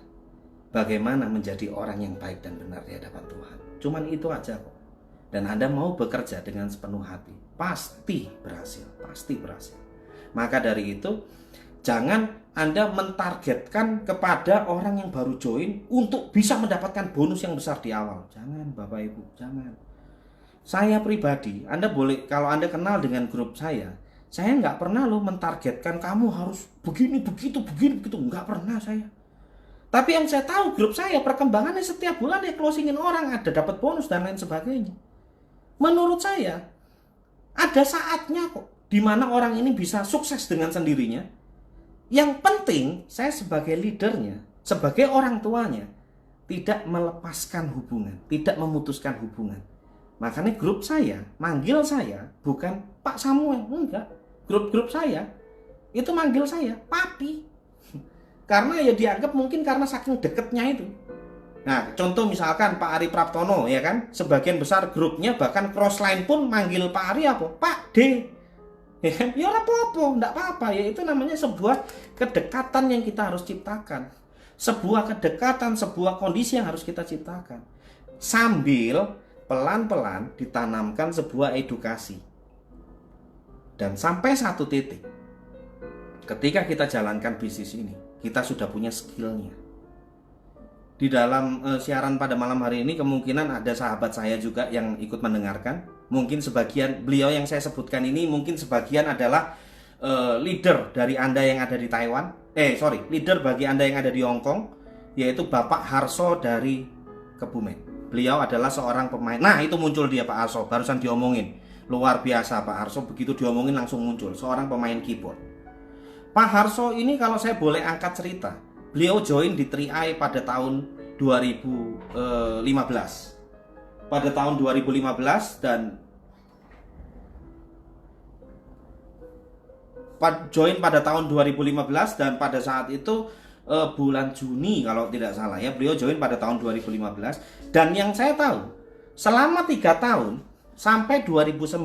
bagaimana menjadi orang yang baik dan benar di hadapan Tuhan. Cuman itu aja kok. Dan Anda mau bekerja dengan sepenuh hati, pasti berhasil, pasti berhasil. Maka dari itu, jangan Anda mentargetkan kepada orang yang baru join untuk bisa mendapatkan bonus yang besar di awal. Jangan Bapak Ibu, jangan. Saya pribadi, Anda boleh, kalau Anda kenal dengan grup saya nggak pernah loh mentargetkan kamu harus begini, begitu, nggak pernah saya. Tapi yang saya tahu grup saya perkembangannya setiap bulan ya closingin orang, ada dapat bonus dan lain sebagainya. Menurut saya ada saatnya kok dimana orang ini bisa sukses dengan sendirinya. Yang penting saya sebagai leadernya, sebagai orang tuanya, tidak melepaskan hubungan, tidak memutuskan hubungan. Makanya grup saya manggil saya bukan Pak Samuel, enggak. Grup-grup saya itu manggil saya Papi. Karena ya dianggap mungkin karena saking deketnya itu. Nah, contoh misalkan Pak Ari Praptono ya kan, sebagian besar grupnya bahkan crossline pun manggil Pak Ari apa? Pak D. Ya kan? Ya apa-apa, enggak apa-apa. Ya itu namanya sebuah kedekatan yang kita harus ciptakan. Sebuah kedekatan, sebuah kondisi yang harus kita ciptakan. Sambil pelan-pelan ditanamkan sebuah edukasi. Dan sampai satu titik, ketika kita jalankan bisnis ini, kita sudah punya skillnya. Di dalam siaran pada malam hari ini kemungkinan ada sahabat saya juga yang ikut mendengarkan. Mungkin sebagian beliau yang saya sebutkan ini mungkin sebagian adalah leader dari Anda yang ada di Taiwan. Leader bagi Anda yang ada di Hong Kong, yaitu Bapak Harso dari Kebumen. Beliau adalah seorang pemain. Nah, itu muncul dia Pak Harso, barusan diomongin. Luar biasa Pak Harso, begitu diomongin langsung muncul seorang pemain keyboard. Pak Harso ini kalau saya boleh angkat cerita, beliau join di 3i pada tahun 2015. Pada tahun 2015 dan join pada tahun 2015 dan pada saat itu bulan Juni kalau tidak salah ya, beliau join pada tahun 2015. Dan yang saya tahu selama 3 tahun sampai 2019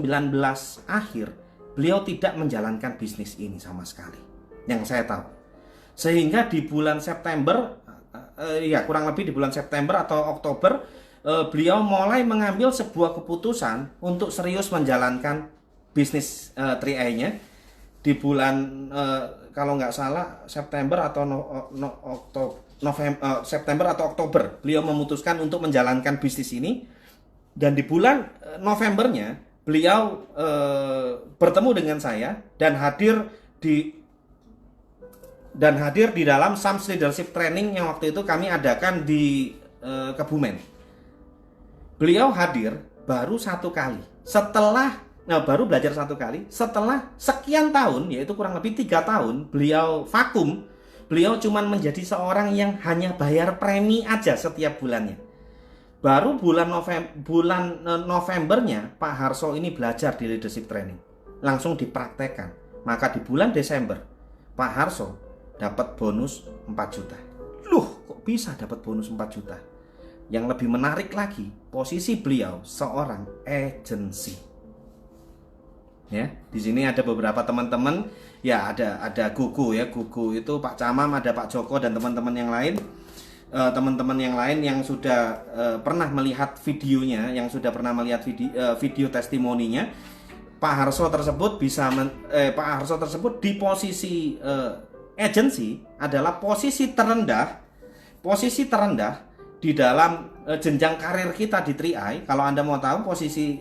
akhir beliau tidak menjalankan bisnis ini sama sekali, yang saya tahu. Sehingga di bulan September, ya kurang lebih di bulan September atau Oktober, beliau mulai mengambil sebuah keputusan untuk serius menjalankan bisnis 3i-nya di bulan kalau nggak salah September atau September atau Oktober. Beliau memutuskan untuk menjalankan bisnis ini, dan di bulan Novembernya beliau bertemu dengan saya dan hadir di dalam SAMS Leadership Training yang waktu itu kami adakan di Kebumen. Beliau hadir baru satu kali baru belajar satu kali setelah sekian tahun, yaitu kurang lebih 3 tahun beliau vakum. Beliau cuma menjadi seorang yang hanya bayar premi aja setiap bulannya. Baru bulan Novembernya Pak Harso ini belajar di leadership training, langsung dipraktekkan. Maka di bulan Desember Pak Harso dapat bonus 4 juta. Loh, kok bisa dapat bonus 4 juta? Yang lebih menarik lagi, posisi beliau seorang agensi. Ya, di sini ada beberapa teman-teman, ya ada Gugu ya, Gugu itu Pak Camam, ada Pak Joko dan teman-teman yang lain. Teman-teman yang lain yang sudah pernah melihat videonya, yang sudah pernah melihat video testimoninya, Pak Harso tersebut Pak Harso tersebut di posisi agency adalah posisi terendah di dalam jenjang karir kita di 3i. Kalau Anda mau tahu posisi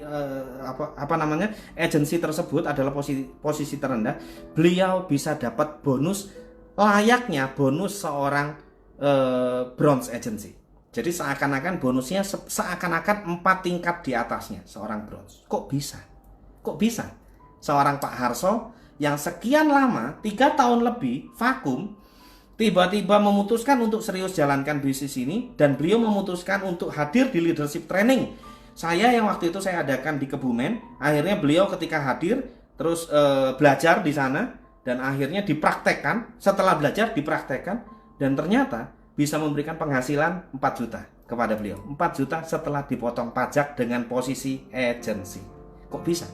agency tersebut adalah posisi terendah. Beliau bisa dapat bonus layaknya bonus seorang bronze agency. Jadi seakan-akan bonusnya seakan-akan 4 tingkat di atasnya seorang bronze. Kok bisa? Seorang Pak Harso yang sekian lama, 3 tahun lebih vakum, tiba-tiba memutuskan untuk serius jalankan bisnis ini, dan beliau memutuskan untuk hadir di leadership training yang waktu itu saya adakan di Kebumen. Akhirnya beliau ketika hadir terus belajar di sana, dan akhirnya dipraktekkan. Setelah belajar dipraktekkan, dan ternyata bisa memberikan penghasilan 4 juta kepada beliau. 4 juta setelah dipotong pajak dengan posisi agency. Kok bisa?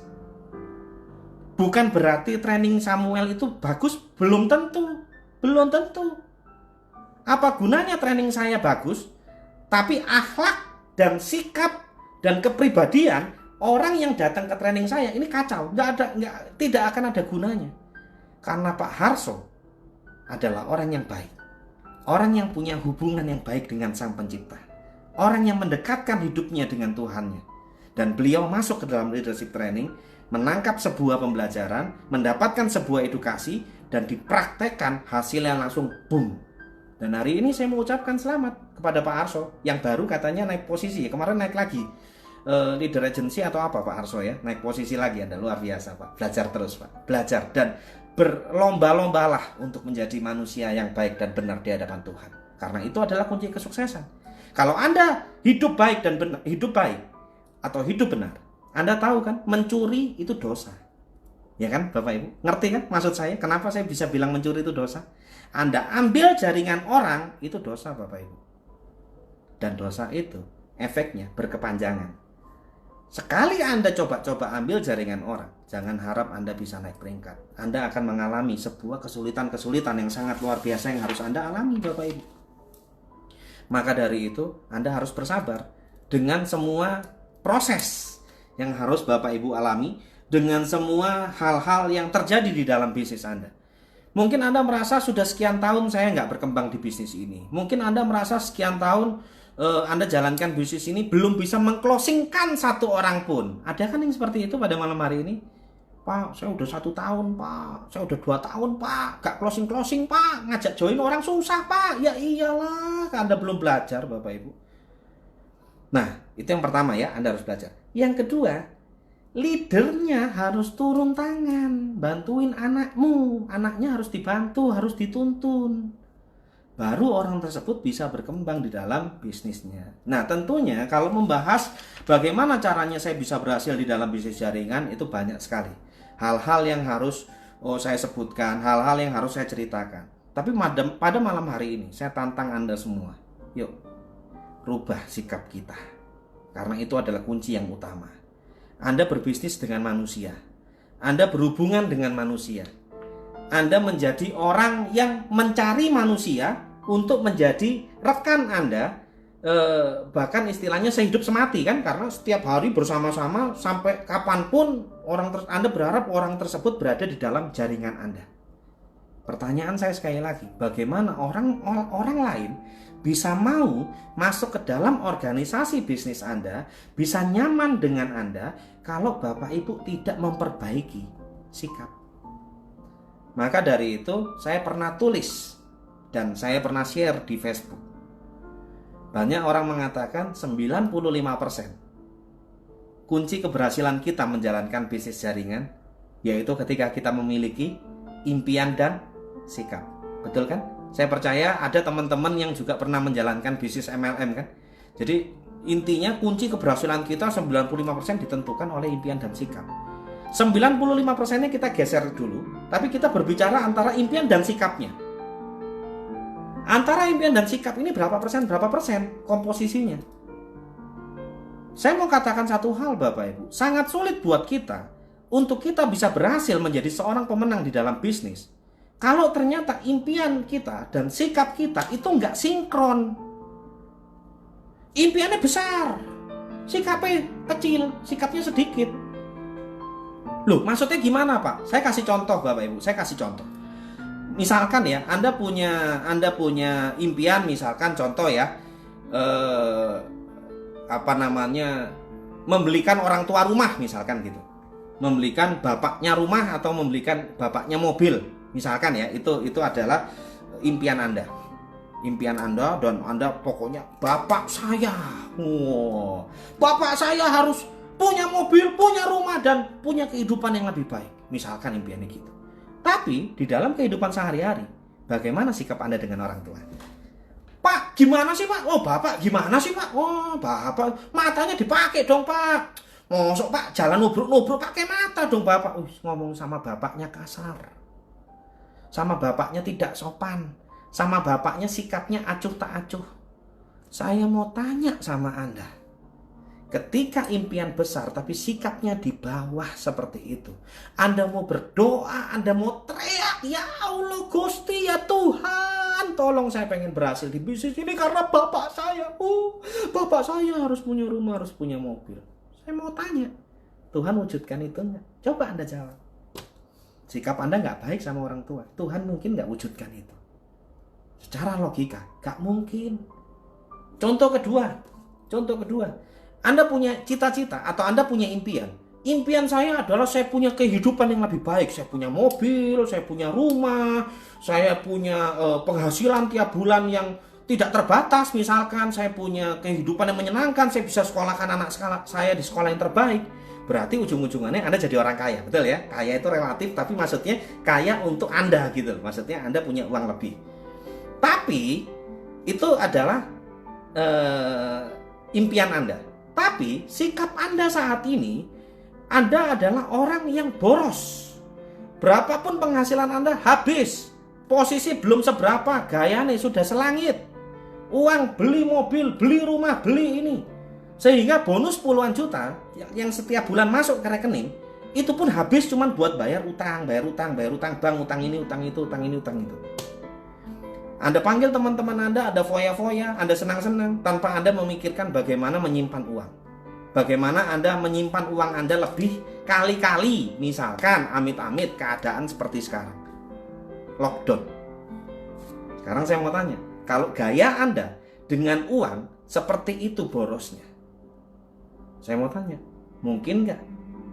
Bukan berarti training Samuel itu bagus, belum tentu. Apa gunanya training saya bagus, tapi akhlak dan sikap dan kepribadian orang yang datang ke training saya ini kacau, tidak akan ada gunanya. Karena Pak Harso adalah orang yang baik, orang yang punya hubungan yang baik dengan Sang Pencipta, orang yang mendekatkan hidupnya dengan Tuhannya. Dan beliau masuk ke dalam leadership training, menangkap sebuah pembelajaran, mendapatkan sebuah edukasi, dan dipraktekkan, hasilnya langsung boom. Dan hari ini saya mengucapkan selamat kepada Pak Harso yang baru katanya naik posisi. Kemarin naik lagi leader agency atau apa Pak Harso ya, naik posisi lagi. Anda luar biasa Pak, belajar terus Pak, belajar dan berlomba-lombalah untuk menjadi manusia yang baik dan benar di hadapan Tuhan. Karena itu adalah kunci kesuksesan. Kalau Anda hidup baik dan benar, hidup benar, Anda tahu kan, mencuri itu dosa. Ya kan Bapak Ibu? Ngerti kan maksud saya? Kenapa saya bisa bilang mencuri itu dosa? Anda ambil jaringan orang, itu dosa Bapak Ibu. Dan dosa itu efeknya berkepanjangan. Sekali Anda coba-coba ambil jaringan orang, jangan harap Anda bisa naik peringkat. Anda akan mengalami sebuah kesulitan-kesulitan yang sangat luar biasa yang harus Anda alami Bapak Ibu. Maka dari itu Anda harus bersabar dengan semua proses yang harus Bapak Ibu alami, dengan semua hal-hal yang terjadi di dalam bisnis Anda. Mungkin Anda merasa sudah sekian tahun saya nggak berkembang di bisnis ini. Mungkin Anda merasa sekian tahun Anda jalankan bisnis ini belum bisa mengclosingkan 1 orang pun. Ada kan yang seperti itu pada malam hari ini? Pak, saya udah 1 tahun Pak, saya udah 2 tahun Pak, gak closing Pak, ngajak join orang susah Pak. Ya iyalah, Anda belum belajar Bapak Ibu. Nah, itu yang pertama ya, Anda harus belajar. Yang kedua, leadernya harus turun tangan, bantuin anaknya harus dibantu, harus dituntun. Baru orang tersebut bisa berkembang di dalam bisnisnya. Nah tentunya kalau membahas bagaimana caranya saya bisa berhasil di dalam bisnis jaringan, itu banyak sekali hal-hal yang harus saya sebutkan, hal-hal yang harus saya ceritakan. Tapi pada malam hari ini saya tantang Anda semua, yuk rubah sikap kita, karena itu adalah kunci yang utama. Anda berbisnis dengan manusia, Anda berhubungan dengan manusia. Anda menjadi orang yang mencari manusia untuk menjadi rekan Anda, bahkan istilahnya sehidup semati kan, karena setiap hari bersama-sama sampai kapanpun Anda berharap orang tersebut berada di dalam jaringan Anda. Pertanyaan saya sekali lagi, bagaimana orang lain bisa mau masuk ke dalam organisasi bisnis Anda, bisa nyaman dengan Anda kalau Bapak Ibu tidak memperbaiki sikap? Maka dari itu saya pernah tulis dan saya pernah share di Facebook. Banyak orang mengatakan 95% kunci keberhasilan kita menjalankan bisnis jaringan yaitu ketika kita memiliki impian dan sikap. Betul kan? Saya percaya ada teman-teman yang juga pernah menjalankan bisnis MLM kan. Jadi intinya kunci keberhasilan kita 95% ditentukan oleh impian dan sikap. 95%-nya kita geser dulu, tapi kita berbicara antara impian dan sikapnya. Antara impian dan sikap ini berapa persen komposisinya? Saya mau katakan satu hal Bapak Ibu, sangat sulit buat kita untuk kita bisa berhasil menjadi seorang pemenang di dalam bisnis kalau ternyata impian kita dan sikap kita itu nggak sinkron. Impiannya besar, sikapnya kecil, sikapnya sedikit. Loh, maksudnya gimana Pak? Saya kasih contoh Bapak Ibu, saya kasih contoh. Misalkan ya, Anda punya impian, misalkan contoh ya, membelikan orang tua rumah misalkan gitu. Membelikan bapaknya rumah atau membelikan bapaknya mobil, misalkan ya, itu adalah impian Anda. Impian Anda dan Anda pokoknya bapak saya harus punya mobil, punya rumah, dan punya kehidupan yang lebih baik. Misalkan impiannya gitu. Tapi di dalam kehidupan sehari-hari, bagaimana sikap Anda dengan orang tua? Pak, gimana sih Pak? Oh Bapak, gimana sih Pak? Oh Bapak, matanya dipakai dong Pak. Mosok Pak, jalan nubruk-nubruk pakai mata dong Bapak. Ngomong sama bapaknya kasar. Sama bapaknya tidak sopan. Sama bapaknya sikapnya acuh tak acuh. Saya mau tanya sama Anda. Ketika impian besar tapi sikapnya di bawah seperti itu, Anda mau berdoa, Anda mau teriak, ya Allah Gusti, ya Tuhan, tolong saya pengen berhasil di bisnis ini karena bapak saya harus punya rumah, harus punya mobil. Saya mau tanya, Tuhan wujudkan itu enggak? Coba Anda jawab. Sikap Anda nggak baik sama orang tua, Tuhan mungkin nggak wujudkan itu. Secara logika, nggak mungkin. Contoh kedua, Anda punya cita-cita atau Anda punya impian. Impian saya adalah saya punya kehidupan yang lebih baik. Saya punya mobil, saya punya rumah, saya punya penghasilan tiap bulan yang tidak terbatas. Misalkan saya punya kehidupan yang menyenangkan, saya bisa sekolahkan anak saya di sekolah yang terbaik. Berarti ujung-ujungannya Anda jadi orang kaya, betul ya? Kaya itu relatif, tapi maksudnya kaya untuk Anda gitu. Maksudnya Anda punya uang lebih. Tapi itu adalah impian Anda. Tapi sikap Anda saat ini, Anda adalah orang yang boros. Berapapun penghasilan Anda habis. Posisi belum seberapa, gayanya sudah selangit. Uang beli mobil, beli rumah, beli ini. Sehingga bonus puluhan juta yang setiap bulan masuk ke rekening, itu pun habis cuma buat bayar utang bank, utang ini, utang itu, utang ini, utang itu. Anda panggil teman-teman Anda, ada foya-foya, Anda senang-senang tanpa Anda memikirkan bagaimana menyimpan uang. Bagaimana Anda menyimpan uang Anda lebih kali-kali, misalkan amit-amit keadaan seperti sekarang. Lockdown. Sekarang saya mau tanya, kalau gaya Anda dengan uang seperti itu borosnya, saya mau tanya, mungkin nggak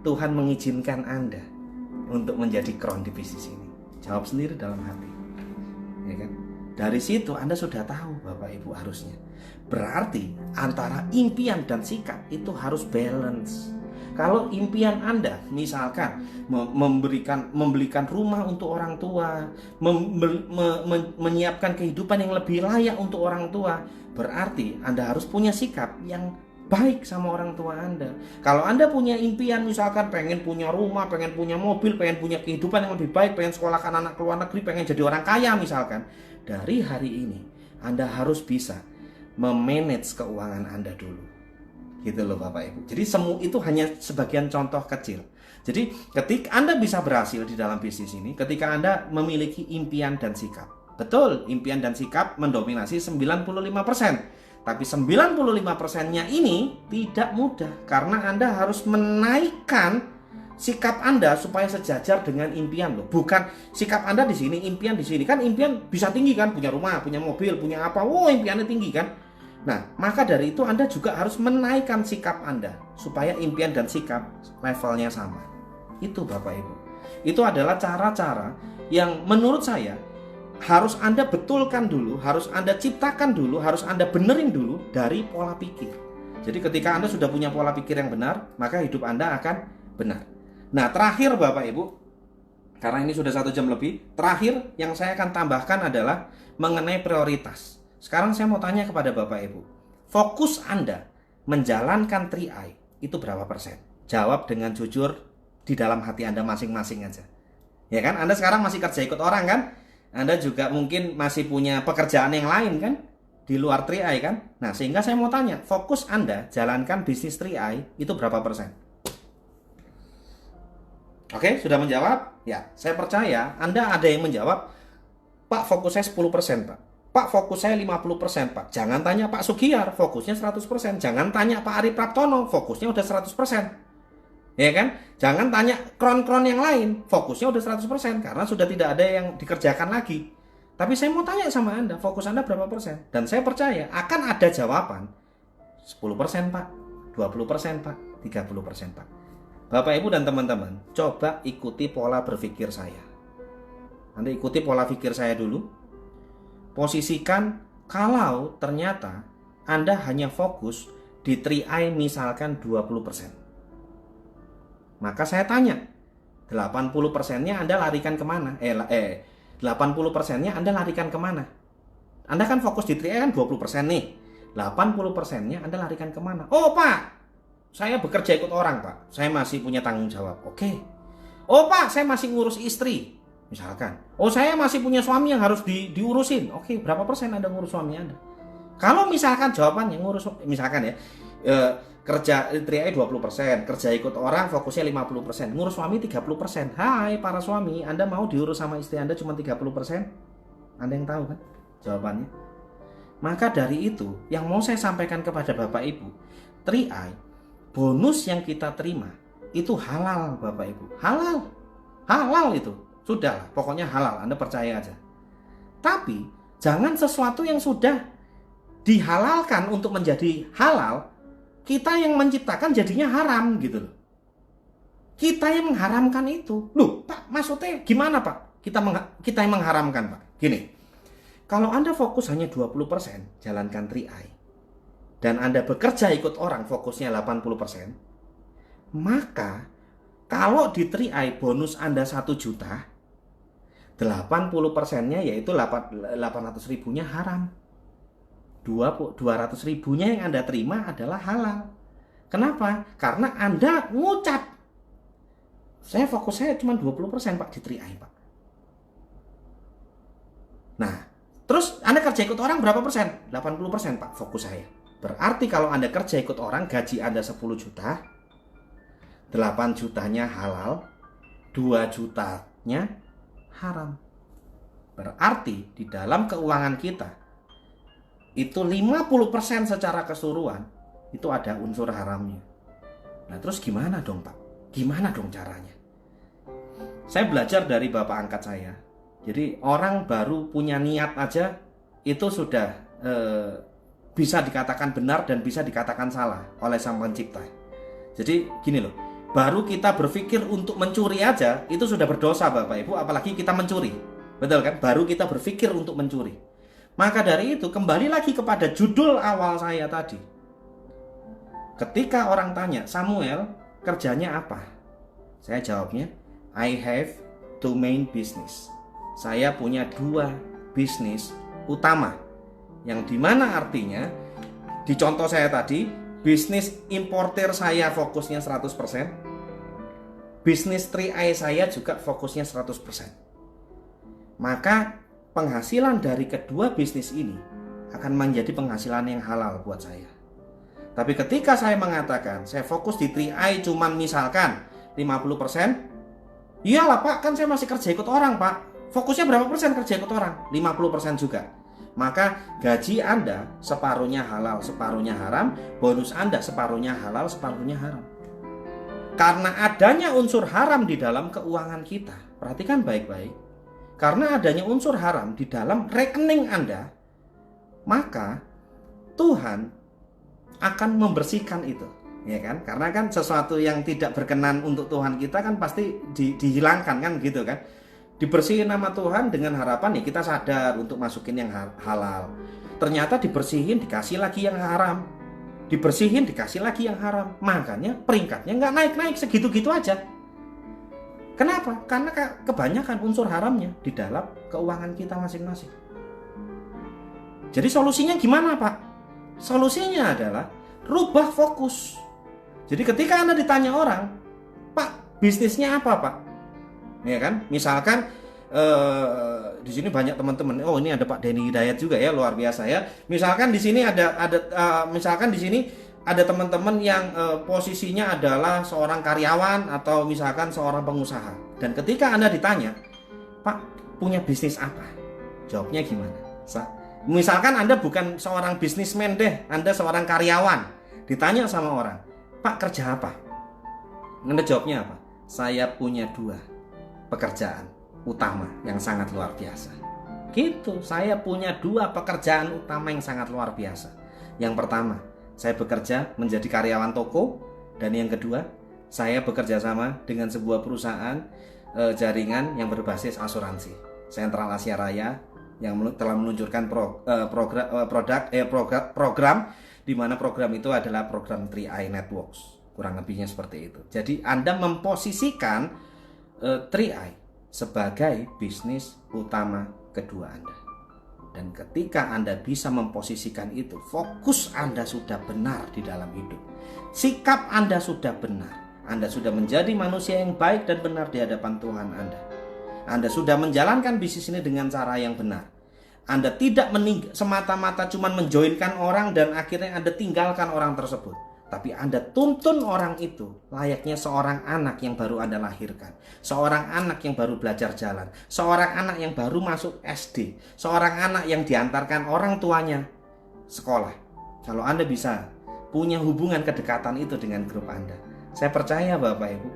Tuhan mengizinkan Anda untuk menjadi crown di bisnis ini? Jawab sendiri dalam hati. Ya kan? Dari situ Anda sudah tahu Bapak Ibu harusnya. Berarti antara impian dan sikap itu harus balance. Kalau impian Anda misalkan membelikan rumah untuk orang tua, menyiapkan kehidupan yang lebih layak untuk orang tua, berarti Anda harus punya sikap yang baik sama orang tua Anda. Kalau Anda punya impian misalkan pengen punya rumah, pengen punya mobil, pengen punya kehidupan yang lebih baik, pengen sekolahkan anak ke luar negeri, pengen jadi orang kaya misalkan, dari hari ini Anda harus bisa memanage keuangan Anda dulu. Gitu loh Bapak Ibu. Jadi semu itu hanya sebagian contoh kecil. Jadi ketika Anda bisa berhasil di dalam bisnis ini, ketika Anda memiliki impian dan sikap. Betul, impian dan sikap mendominasi 95%. Tapi 95%-nya ini tidak mudah karena Anda harus menaikkan sikap Anda supaya sejajar dengan impian loh. Bukan sikap Anda di sini, impian di sini. Kan impian bisa tinggi kan, punya rumah, punya mobil, punya apa. Wow, impiannya tinggi kan. Nah, maka dari itu Anda juga harus menaikkan sikap Anda supaya impian dan sikap levelnya sama. Itu Bapak Ibu. Itu adalah cara-cara yang menurut saya harus Anda betulkan dulu, harus Anda ciptakan dulu, harus Anda benerin dulu dari pola pikir. Jadi ketika Anda sudah punya pola pikir yang benar, maka hidup Anda akan benar. Nah, terakhir Bapak Ibu, karena ini sudah 1 jam lebih, terakhir yang saya akan tambahkan adalah mengenai prioritas. Sekarang saya mau tanya kepada Bapak Ibu, fokus Anda menjalankan 3I itu berapa persen? Jawab dengan jujur di dalam hati Anda masing-masing aja. Ya kan? Anda sekarang masih kerja ikut orang kan? Anda juga mungkin masih punya pekerjaan yang lain kan? Di luar 3I kan? Nah, sehingga saya mau tanya, fokus Anda jalankan bisnis 3I itu berapa persen? Oke, sudah menjawab? Ya, saya percaya Anda ada yang menjawab, Pak, fokus saya 10%, Pak. Pak, fokus saya 50%, Pak. Jangan tanya Pak Sugiyar, fokusnya 100%. Jangan tanya Pak Ari Praptono, fokusnya udah 100%. Ya kan? Jangan tanya kron-kron yang lain, fokusnya udah 100% karena sudah tidak ada yang dikerjakan lagi. Tapi saya mau tanya sama Anda, fokus Anda berapa persen? Dan saya percaya akan ada jawaban 10% Pak, 20% Pak, 30% Pak. Bapak Ibu dan teman-teman, coba ikuti pola berpikir saya. Anda ikuti pola pikir saya dulu. Posisikan kalau ternyata Anda hanya fokus di 3I misalkan 20%. Maka saya tanya, 80%-nya Anda larikan kemana? 80%-nya Anda larikan kemana? Anda kan fokus di 3I kan 20% nih. 80%-nya Anda larikan kemana? Oh Pak, saya bekerja ikut orang Pak. Saya masih punya tanggung jawab. Oke. Oh Pak, saya masih ngurus istri. Misalkan, oh saya masih punya suami yang harus diurusin. Oke, berapa persen Anda ngurus suami Anda? Kalau misalkan jawabannya ngurus, misalkan ya, kerja 3I 20%, kerja ikut orang fokusnya 50%, ngurus suami 30%. Hai para suami, Anda mau diurus sama istri Anda cuma 30%? Anda yang tahu kan jawabannya? Maka dari itu, yang mau saya sampaikan kepada Bapak Ibu, 3I, bonus yang kita terima, itu halal Bapak Ibu. Halal. Halal itu. Sudah, pokoknya halal, Anda percaya aja. Tapi, jangan sesuatu yang sudah dihalalkan untuk menjadi halal, kita yang menciptakan jadinya haram gitu loh. Kita yang mengharamkan itu. Loh, Pak, maksudnya gimana Pak? Kita yang mengharamkan Pak. Gini, kalau Anda fokus hanya 20%, jalankan 3I. Dan Anda bekerja ikut orang, fokusnya 80%. Maka, kalau di 3I bonus Anda 1 juta, 80%-nya yaitu 800 ribunya haram. 200 ribunya yang Anda terima adalah halal. Kenapa? Karena Anda ngucap, saya fokus saya cuma 20% Pak di 3I Pak. Nah, terus Anda kerja ikut orang berapa persen? 80% Pak fokus saya. Berarti kalau Anda kerja ikut orang, gaji Anda 10 juta, 8 jutanya halal, 2 jutanya haram. Berarti di dalam keuangan kita itu 50% secara keseluruhan itu ada unsur haramnya. Nah terus gimana dong Pak? Gimana dong caranya? Saya belajar dari bapak angkat saya. Jadi orang baru punya niat aja itu sudah bisa dikatakan benar dan bisa dikatakan salah oleh Sang Pencipta. Jadi gini loh, baru kita berpikir untuk mencuri aja itu sudah berdosa Bapak Ibu, apalagi kita mencuri. Betul kan? Baru kita berpikir untuk mencuri. Maka dari itu kembali lagi kepada judul awal saya tadi. Ketika orang tanya, Samuel kerjanya apa? Saya jawabnya, I have two main business. Saya punya 2 bisnis utama. Yang dimana artinya, di contoh saya tadi, bisnis importer saya fokusnya 100%. Bisnis 3I saya juga fokusnya 100%. Maka penghasilan dari kedua bisnis ini akan menjadi penghasilan yang halal buat saya. Tapi ketika saya mengatakan saya fokus di 3i cuman misalkan 50%, iyalah Pak, kan saya masih kerja ikut orang Pak. Fokusnya berapa persen kerja ikut orang? 50% juga. Maka gaji Anda separuhnya halal, separuhnya haram. Bonus Anda separuhnya halal, separuhnya haram. Karena adanya unsur haram di dalam keuangan kita. Perhatikan baik-baik. Karena adanya unsur haram di dalam rekening Anda, maka Tuhan akan membersihkan itu, ya kan? Karena kan sesuatu yang tidak berkenan untuk Tuhan kita kan pasti dihilangkan kan gitu kan? Dibersihin nama Tuhan dengan harapan ya kita sadar untuk masukin yang halal. Ternyata dibersihin dikasih lagi yang haram, dibersihin dikasih lagi yang haram. Makanya peringkatnya nggak naik-naik, segitu-gitu aja. Kenapa? Karena kebanyakan unsur haramnya di dalam keuangan kita masing-masing. Jadi solusinya gimana Pak? Solusinya adalah rubah fokus. Jadi ketika Anda ditanya orang, Pak, bisnisnya apa Pak? Ya kan? Misalkan di sini banyak teman-teman. Oh, ini ada Pak Denny Hidayat juga ya, luar biasa ya. Misalkan di sini misalkan di sini ada teman-teman yang posisinya adalah seorang karyawan atau misalkan seorang pengusaha. Dan ketika Anda ditanya, Pak, punya bisnis apa? Jawabnya gimana? Misalkan Anda bukan seorang bisnismen deh, Anda seorang karyawan. Ditanya sama orang, Pak, kerja apa? Anda jawabnya apa? Saya punya 2 pekerjaan utama yang sangat luar biasa. Gitu, saya punya 2 pekerjaan utama yang sangat luar biasa. Yang pertama, saya bekerja menjadi karyawan toko. Dan yang kedua, saya bekerja sama dengan sebuah perusahaan jaringan yang berbasis asuransi, Sentral Asia Raya, yang telah meluncurkan program di mana program itu adalah program 3i Networks, kurang lebihnya seperti itu. Jadi Anda memposisikan 3i sebagai bisnis utama kedua Anda. Dan ketika Anda bisa memposisikan itu, fokus Anda sudah benar di dalam hidup. Sikap Anda sudah benar. Anda sudah menjadi manusia yang baik dan benar di hadapan Tuhan Anda. Anda sudah menjalankan bisnis ini dengan cara yang benar. Anda tidak semata-mata cuma menjoinkan orang dan akhirnya Anda tinggalkan orang tersebut. Tapi Anda tuntun orang itu layaknya seorang anak yang baru Anda lahirkan. Seorang anak yang baru belajar jalan. Seorang anak yang baru masuk SD. Seorang anak yang diantarkan orang tuanya sekolah. Kalau Anda bisa punya hubungan kedekatan itu dengan grup Anda, saya percaya Bapak Ibu,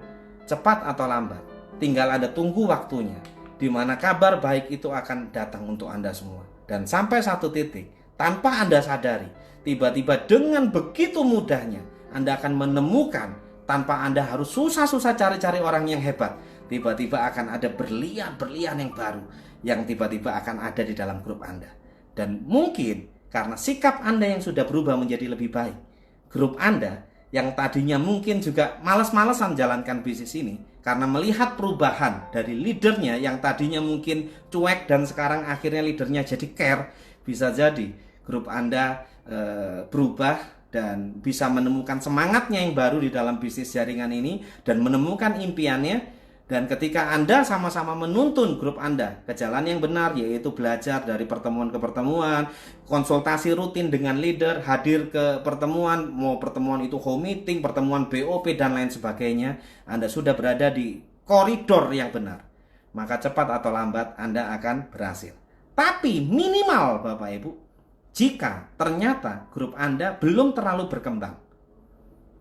cepat atau lambat, tinggal Anda tunggu waktunya, di mana kabar baik itu akan datang untuk Anda semua. Dan sampai satu titik, tanpa Anda sadari, tiba-tiba dengan begitu mudahnya Anda akan menemukan, tanpa Anda harus susah-susah cari-cari orang yang hebat, tiba-tiba akan ada berlian-berlian yang baru yang tiba-tiba akan ada di dalam grup Anda. Dan mungkin karena sikap Anda yang sudah berubah menjadi lebih baik, grup Anda yang tadinya mungkin juga malas-malasan jalankan bisnis ini, karena melihat perubahan dari leadernya yang tadinya mungkin cuek dan sekarang akhirnya leadernya jadi care, bisa jadi grup Anda berubah dan bisa menemukan semangatnya yang baru di dalam bisnis jaringan ini dan menemukan impiannya. Dan ketika Anda sama-sama menuntun grup Anda ke jalan yang benar, yaitu belajar dari pertemuan ke pertemuan, konsultasi rutin dengan leader, hadir ke pertemuan, mau pertemuan itu home meeting, pertemuan BOP dan lain sebagainya, Anda sudah berada di koridor yang benar, maka cepat atau lambat Anda akan berhasil. Tapi minimal Bapak Ibu, jika ternyata grup Anda belum terlalu berkembang,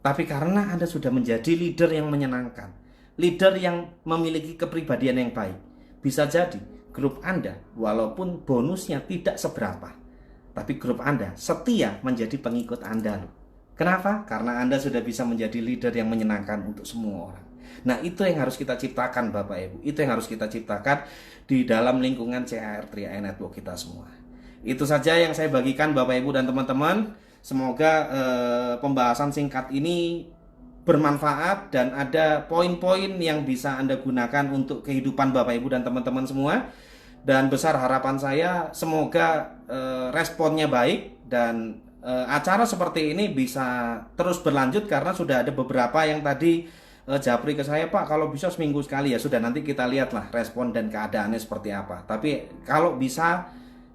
tapi karena Anda sudah menjadi leader yang menyenangkan, leader yang memiliki kepribadian yang baik, bisa jadi grup Anda walaupun bonusnya tidak seberapa, tapi grup Anda setia menjadi pengikut Anda. Kenapa? Karena Anda sudah bisa menjadi leader yang menyenangkan untuk semua orang. Nah, itu yang harus kita ciptakan Bapak Ibu. Itu yang harus kita ciptakan di dalam lingkungan CHR 3i Network kita semua. Itu saja yang saya bagikan Bapak Ibu dan teman-teman. Semoga pembahasan singkat ini bermanfaat dan ada poin-poin yang bisa Anda gunakan untuk kehidupan Bapak Ibu dan teman-teman semua. Dan besar harapan saya semoga responnya baik dan acara seperti ini bisa terus berlanjut, karena sudah ada beberapa yang tadi japri ke saya, Pak, kalau bisa seminggu sekali. Ya sudah, nanti kita lihatlah respon dan keadaannya seperti apa. Tapi kalau bisa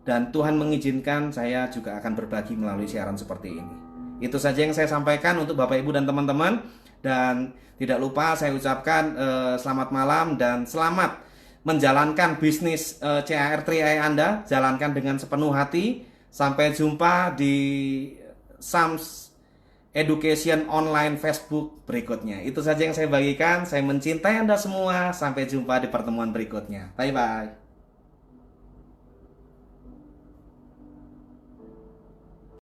dan Tuhan mengizinkan, saya juga akan berbagi melalui siaran seperti ini. Itu saja yang saya sampaikan untuk Bapak Ibu dan teman-teman. Dan tidak lupa saya ucapkan selamat malam dan selamat menjalankan bisnis CAR3AI Anda. Jalankan dengan sepenuh hati. Sampai jumpa di Sams Education Online Facebook berikutnya. Itu saja yang saya bagikan. Saya mencintai Anda semua. Sampai jumpa di pertemuan berikutnya. Bye-bye.